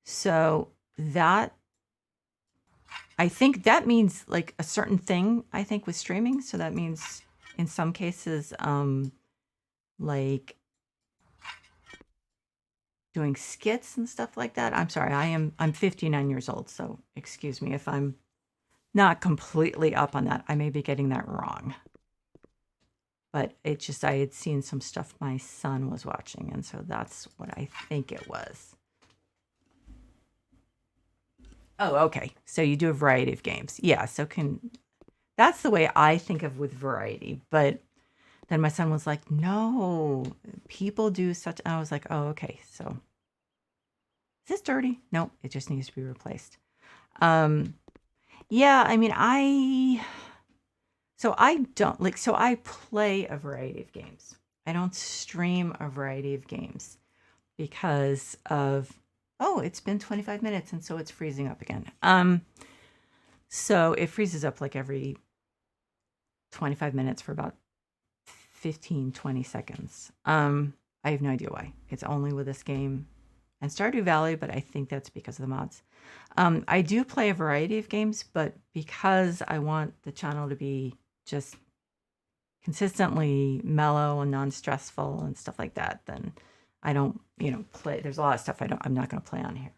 S1: So that, I think that means like a certain thing, I think with streaming. So that means in some cases, like doing skits and stuff like that. I'm sorry, I'm 59 years old, so excuse me if I'm not completely up on that. I may be getting that wrong. But it just, I had seen some stuff my son was watching, and so that's what I think it was. Oh, okay. So you do a variety of games. Yeah, so that's the way I think of with variety. But then my son was like, no, people do such, and I was like, oh, okay. So is this dirty? No, it just needs to be replaced. Yeah, I mean, I play a variety of games. I don't stream a variety of games because of, oh, it's been 25 minutes and so it's freezing up again. So it freezes up like every 25 minutes for about 15, 20 seconds. I have no idea why. It's only with this game and Stardew Valley, but I think that's because of the mods. I do play a variety of games, but because I want the channel to be just consistently mellow and non-stressful and stuff like that, then I don't, play. There's a lot of stuff I'm not going to play on here.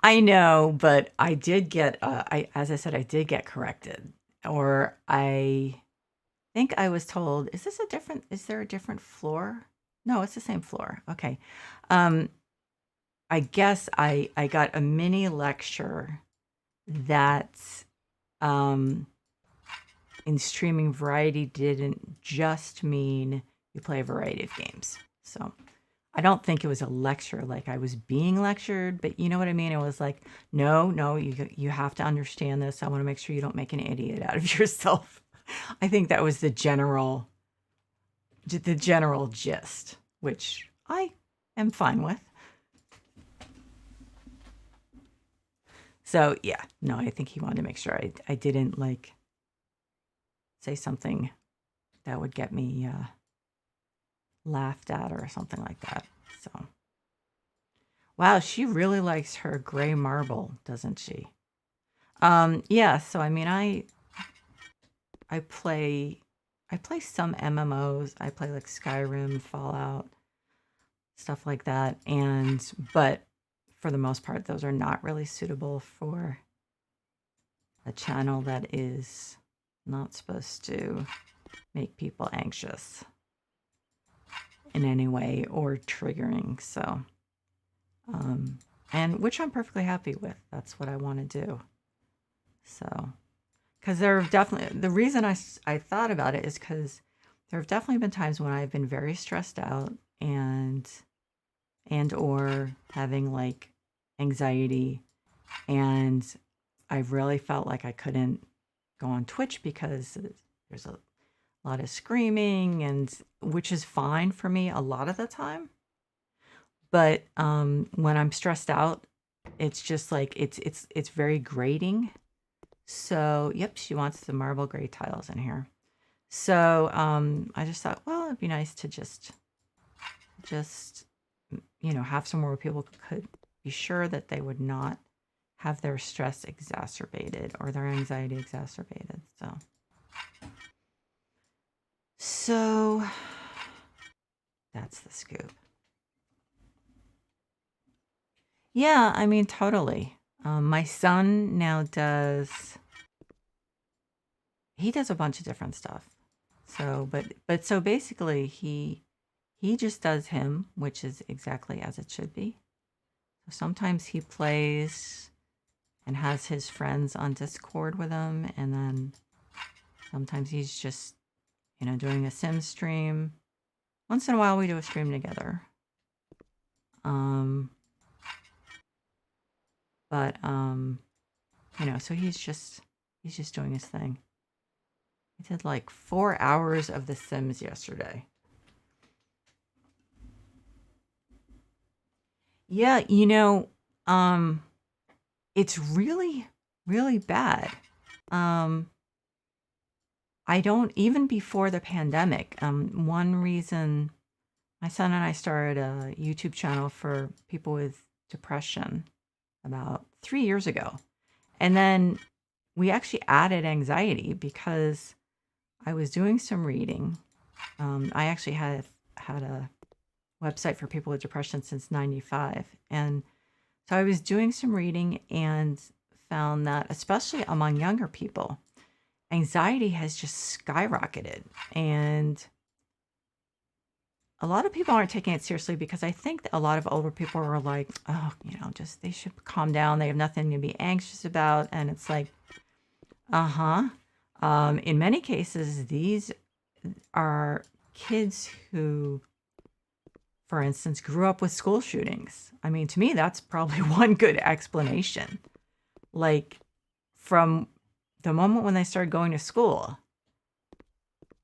S1: I know, but I did get, as I said, I did get corrected, or I think I was told, is there a different floor? No, it's the same floor. Okay. I guess I got a mini lecture that in streaming variety didn't just mean you play a variety of games. So I don't think it was a lecture like I was being lectured, but you know what I mean? It was like, no, you have to understand this. I want to make sure you don't make an idiot out of yourself. I think that was the general gist, which I am fine with. So yeah, no, I think he wanted to make sure I didn't like say something that would get me laughed at or something like that. So, wow, she really likes her gray marble, doesn't she? Yeah. So I mean, I play some MMOs. I play like Skyrim, Fallout, stuff like that, but for the most part, those are not really suitable for a channel that is not supposed to make people anxious in any way or triggering. So, and which I'm perfectly happy with. That's what I want to do. So, because there have definitely, the reason I thought about it is because there have definitely been times when I've been very stressed out and or having like anxiety, and I've really felt like I couldn't go on Twitch because there's a lot of screaming, and which is fine for me a lot of the time. But when I'm stressed out, it's just like it's very grating. So, yep, she wants the marble gray tiles in here. So, I just thought, well, it'd be nice to just have somewhere where people could be sure that they would not have their stress exacerbated or their anxiety exacerbated. So that's the scoop. Yeah, I mean, totally. My son now he does a bunch of different stuff. So, but so basically he just does him, which is exactly as it should be. So sometimes he plays and has his friends on Discord with him, and then sometimes he's just, doing a sim stream. Once in a while we do a stream together. But so he's just doing his thing. He did like 4 hours of The Sims yesterday. Yeah, it's really, really bad. I don't, even before the pandemic, one reason my son and I started a YouTube channel for people with depression about 3 years ago. And then we actually added anxiety because I was doing some reading. I actually had a website for people with depression since 95. And so I was doing some reading and found that, especially among younger people, anxiety has just skyrocketed. And a lot of people aren't taking it seriously because I think that a lot of older people are like, oh, just they should calm down. They have nothing to be anxious about. And it's like, in many cases, these are kids who, for instance, grew up with school shootings. I mean, to me, that's probably one good explanation. Like, from the moment when they started going to school,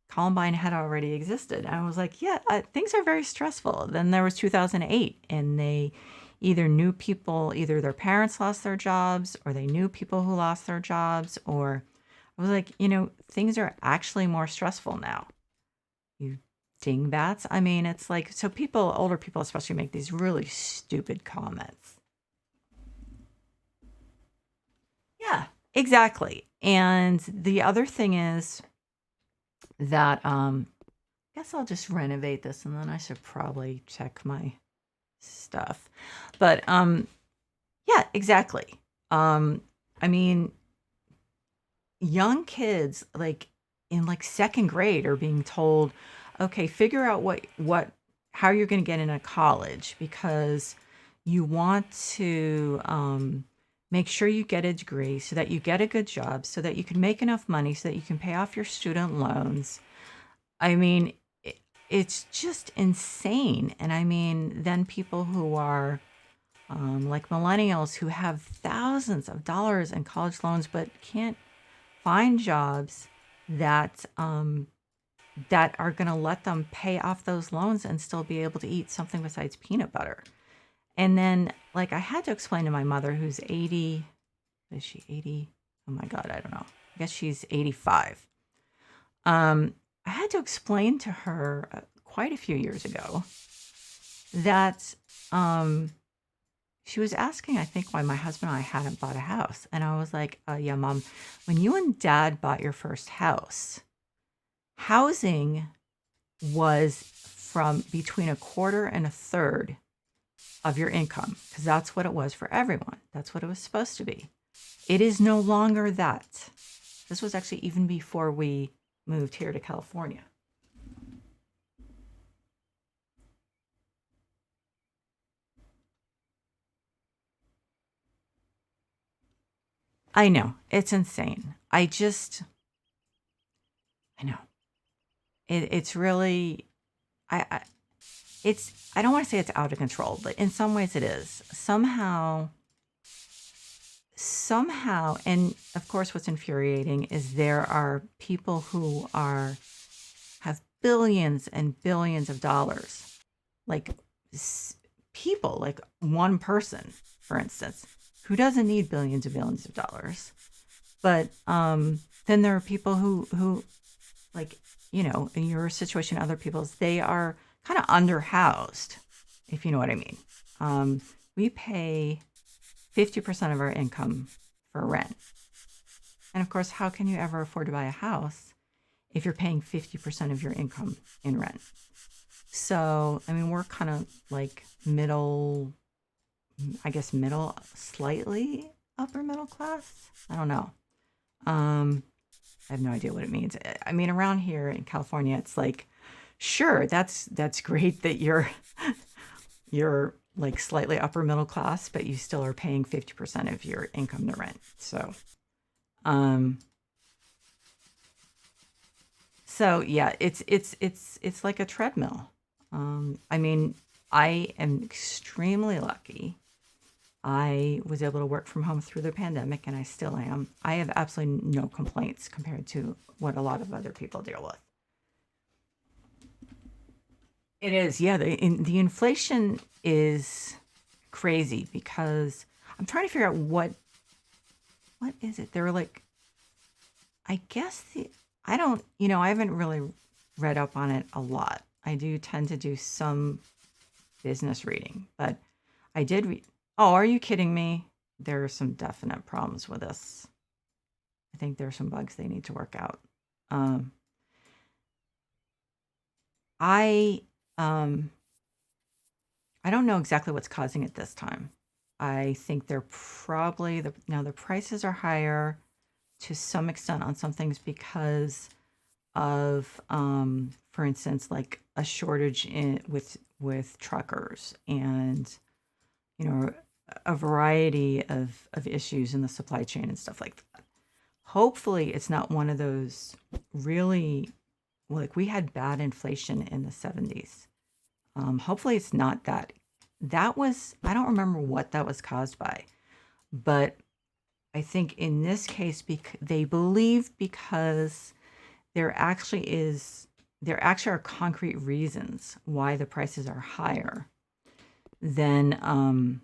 S1: Columbine had already existed. And I was like, yeah, things are very stressful. Then there was 2008, and they either knew people, either their parents lost their jobs, or they knew people who lost their jobs, or I was like, things are actually more stressful now. You dingbats. I mean, it's like, so people, older people especially, make these really stupid comments. Yeah, exactly. And the other thing is that, I guess I'll just renovate this, and then I should probably check my stuff. But, yeah, exactly. I mean, young kids, like in like second grade, are being told, okay, figure out how you're going to get into college, because you want to make sure you get a degree so that you get a good job, so that you can make enough money so that you can pay off your student loans. I mean, it's just insane. And I mean, then people who are like millennials who have thousands of dollars in college loans but can't find jobs that that are going to let them pay off those loans and still be able to eat something besides peanut butter. And then, like, I had to explain to my mother, who's 80, is she 80? Oh my God, I don't know. I guess she's 85. I had to explain to her quite a few years ago that she was asking, I think, why my husband and I hadn't bought a house. And I was like, yeah, Mom, when you and Dad bought your first house, housing was from between a quarter and a third of your income, because that's what it was for everyone. That's what it was supposed to be. It is no longer that. This was actually even before we moved here to California. I know, it's insane. I know. It's really, I don't want to say it's out of control, but in some ways it is. Somehow, and of course what's infuriating is there are people who are billions and billions of dollars. Like people, like one person, for instance, who doesn't need billions and billions of dollars. But then there are people who like, in your situation, other people's, they are kind of underhoused, if you know what I mean. We pay 50% of our income for rent. And of course, how can you ever afford to buy a house if you're paying 50% of your income in rent? So, I mean, we're kind of like middle, slightly upper middle class. I don't know. I have no idea what it means. I mean, around here in California, it's like, sure, that's great that you're like slightly upper middle class, but you still are paying 50% of your income to rent. So yeah, it's like a treadmill. I mean, I am extremely lucky. I was able to work from home through the pandemic, and I still am. I have absolutely no complaints compared to what a lot of other people deal with. It is, yeah. The inflation is crazy because I'm trying to figure out what is it. They're like, I guess I don't, I haven't really read up on it a lot. I do tend to do some business reading, but I did read. Oh, are you kidding me? There are some definite problems with this. I think there are some bugs they need to work out. I I don't know exactly what's causing it this time. I think they're probably the prices are higher to some extent on some things because of, for instance, like a shortage with truckers and a variety of issues in the supply chain and stuff like that. Hopefully, it's not one of those really like we had bad inflation in the 70s. Hopefully, it's not that. That was, I don't remember what that was caused by, but I think in this case, they believe because there actually are concrete reasons why the prices are higher, then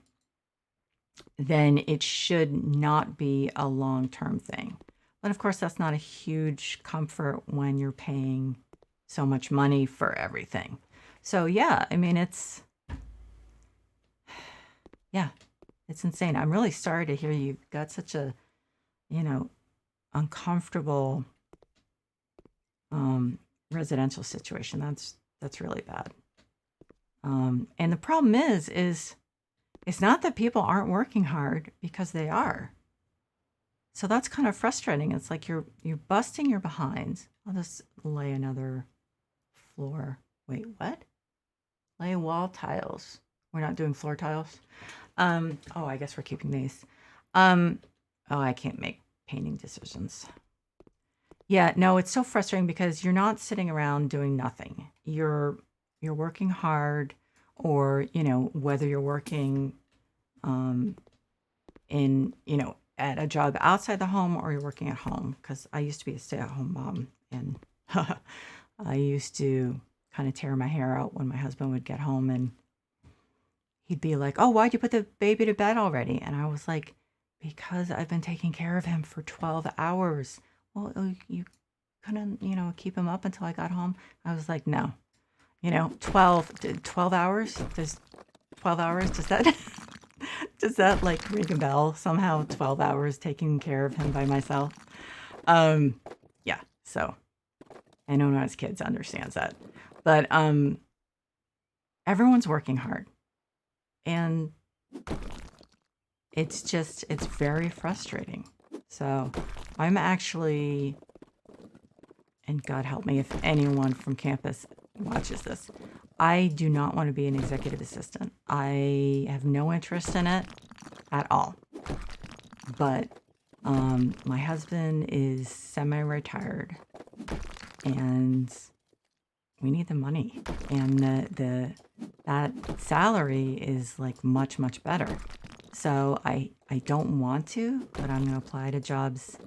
S1: it should not be a long-term thing. But of course, that's not a huge comfort when you're paying so much money for everything. So yeah, I mean, it's insane. I'm really sorry to hear you got such a, uncomfortable residential situation. That's really bad. And the problem is it's not that people aren't working hard, because they are. So that's kind of frustrating. It's like you're busting your behinds. I'll just lay another floor. Wait, what? Lay wall tiles. We're not doing floor tiles. Oh, I guess we're keeping these. Oh, I can't make painting decisions. Yeah, no, it's so frustrating because you're not sitting around doing nothing. You're working hard, or whether you're working in at a job outside the home or you're working at home. Because I used to be a stay-at-home mom, and I used to kind of tear my hair out when my husband would get home and he'd be like, "Oh, why'd you put the baby to bed already?" And I was like, "Because I've been taking care of him for 12 hours. Well, you couldn't, keep him up until I got home?" I was like, "No, 12 hours? Does 12 hours, does that, does that like ring a bell somehow? 12 hours taking care of him by myself?" Yeah, so I know not as kids understands that. But everyone's working hard. And it's very frustrating. So I'm actually, and God help me if anyone from campus watches this, I do not want to be an executive assistant. I have no interest in it at all. But my husband is semi-retired, and we need the money, and that salary is like much, much better. So I don't want to, but I'm going to apply to jobs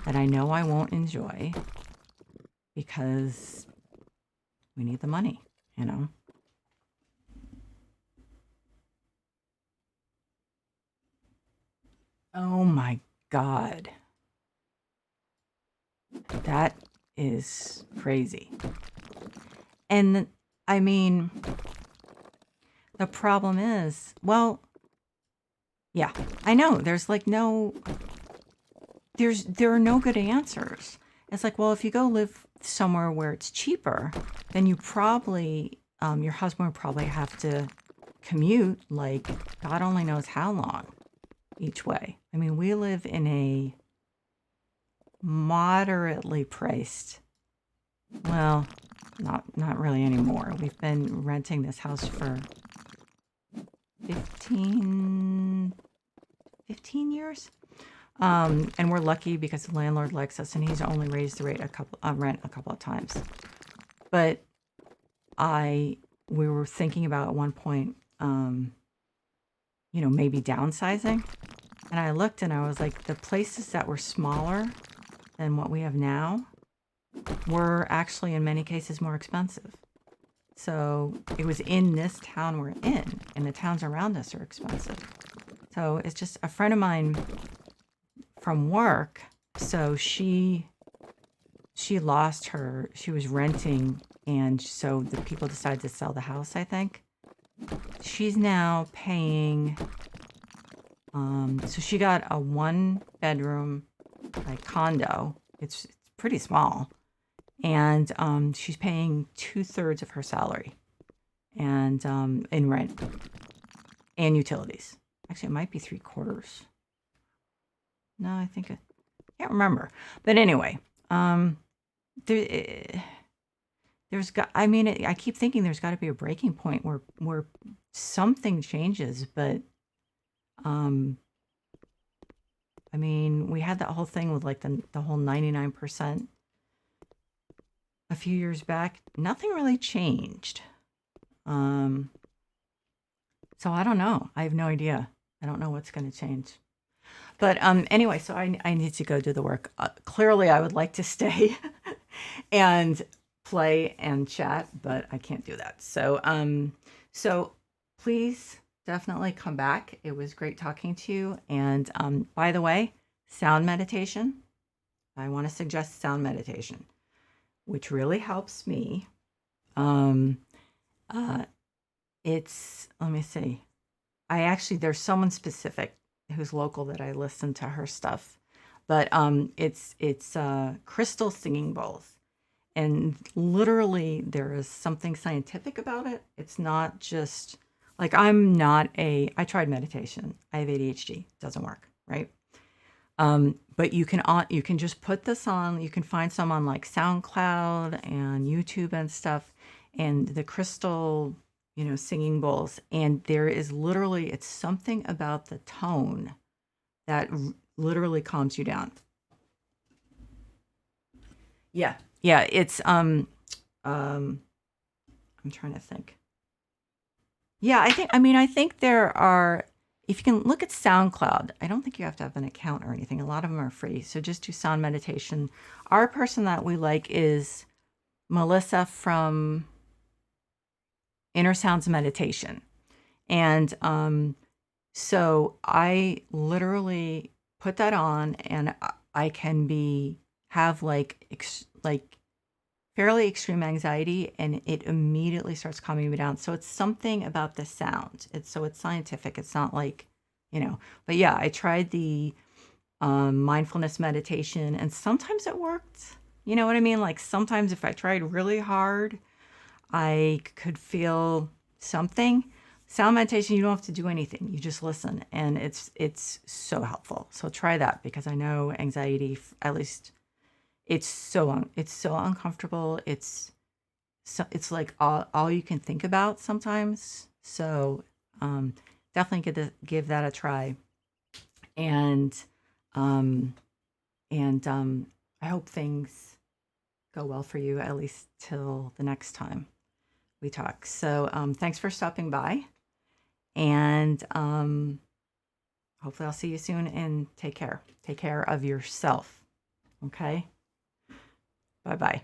S1: that I know I won't enjoy, because we need the money, you know. Oh my God. That is crazy. And I mean, the problem is, well, yeah, I know there's like there are no good answers. It's like, well, if you go live somewhere where it's cheaper, then you probably, your husband would probably have to commute like God only knows how long each way. I mean, we live in a moderately priced, well, not really anymore. We've been renting this house for 15 years. And we're lucky because the landlord likes us and he's only raised the rent a couple of times. But we were thinking about at one point, maybe downsizing. And I looked and I was like, the places that were smaller than what we have now were actually in many cases more expensive. So it was in this town we're in, and the towns around us are expensive. So it's just a friend of mine from work. So she lost she was renting, and so the people decided to sell the house, I think. She's now paying, so she got a 1-bedroom like condo. It's pretty small. And she's paying 2/3 of her salary and in rent and utilities. Actually, it might be 3/4. No, I can't remember. But anyway, there's got. I mean, I keep thinking there's got to be a breaking point where something changes. But I mean, we had that whole thing with like the whole 99%. A few years back, nothing really changed. So I don't know. I have no idea. I don't know what's going to change. But anyway, so I need to go do the work. Clearly, I would like to stay and play and chat, but I can't do that. So so please definitely come back. It was great talking to you. And by the way, sound meditation. I want to suggest sound meditation, which really helps me. Let me see. There's someone specific who's local that I listen to her stuff, but it's crystal singing bowls, and literally there is something scientific about it. It's not just like I tried meditation. I have ADHD. Doesn't work, right? But you can just put this on. You can find some on like SoundCloud and YouTube and stuff, and the crystal, singing bowls. And there is literally, it's something about the tone that literally calms you down. Yeah, it's I'm trying to think. Yeah, I think there are. If you can look at SoundCloud, I don't think you have to have an account or anything. A lot of them are free. So just do sound meditation. Our person that we like is Melissa from Inner Sounds Meditation. And so I literally put that on, and I can have like fairly extreme anxiety, and it immediately starts calming me down. So it's something about the sound. It's scientific. It's not like, but yeah, I tried the mindfulness meditation, and sometimes it worked. You know what I mean? Like sometimes if I tried really hard, I could feel something. Sound meditation, you don't have to do anything. You just listen, and it's so helpful. So try that, because I know anxiety, at least it's so uncomfortable. It's like all you can think about sometimes. So definitely give that a try. And I hope things go well for you, at least till the next time we talk. So thanks for stopping by, and hopefully I'll see you soon, and take care of yourself. Okay. Bye-bye.